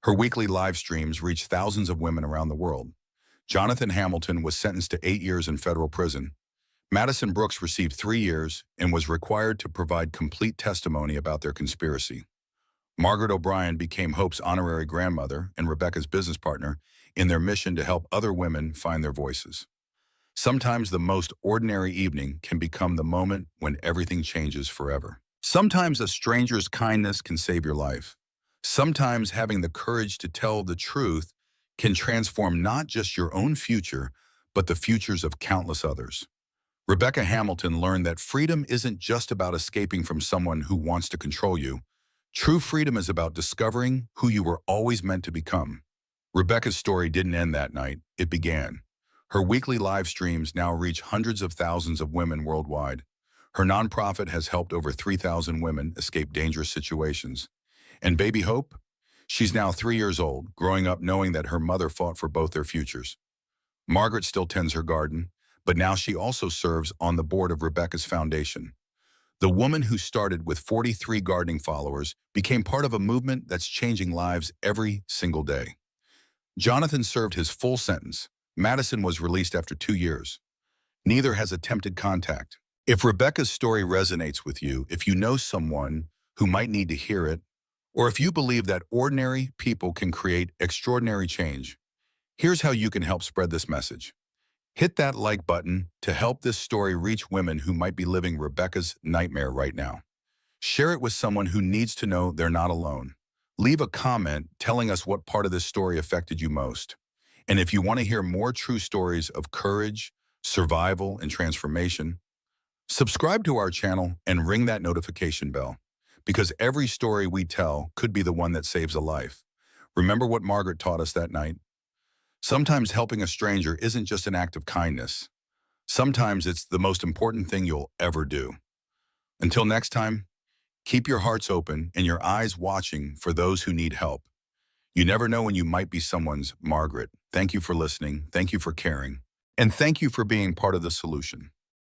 Her weekly live streams reached thousands of women around the world. Jonathan Hamilton was sentenced to 8 years in federal prison. Madison Brooks received 3 years and was required to provide complete testimony about their conspiracy. Margaret O'Brien became Hope's honorary grandmother and Rebecca's business partner in their mission to help other women find their voices. Sometimes the most ordinary evening can become the moment when everything changes forever. Sometimes a stranger's kindness can save your life. Sometimes having the courage to tell the truth can transform not just your own future, but the futures of countless others. Rebecca Hamilton learned that freedom isn't just about escaping from someone who wants to control you. True freedom is about discovering who you were always meant to become. Rebecca's story didn't end that night, it began. Her weekly live streams now reach hundreds of thousands of women worldwide. Her nonprofit has helped over 3,000 women escape dangerous situations. And baby Hope? She's now 3 years old, growing up knowing that her mother fought for both their futures. Margaret still tends her garden, but now she also serves on the board of Rebecca's foundation. The woman who started with 43 gardening followers became part of a movement that's changing lives every single day. Jonathan served his full sentence. Madison was released after 2 years. Neither has attempted contact. If Rebecca's story resonates with you, if you know someone who might need to hear it, or if you believe that ordinary people can create extraordinary change, here's how you can help spread this message. Hit that like button to help this story reach women who might be living Rebecca's nightmare right now. Share it with someone who needs to know they're not alone. Leave a comment telling us what part of this story affected you most. And if you want to hear more true stories of courage, survival, and transformation, subscribe to our channel and ring that notification bell, because every story we tell could be the one that saves a life. Remember what Margaret taught us that night? Sometimes helping a stranger isn't just an act of kindness. Sometimes it's the most important thing you'll ever do. Until next time, keep your hearts open and your eyes watching for those who need help. You never know when you might be someone's Margaret. Thank you for listening. Thank you for caring. And thank you for being part of the solution.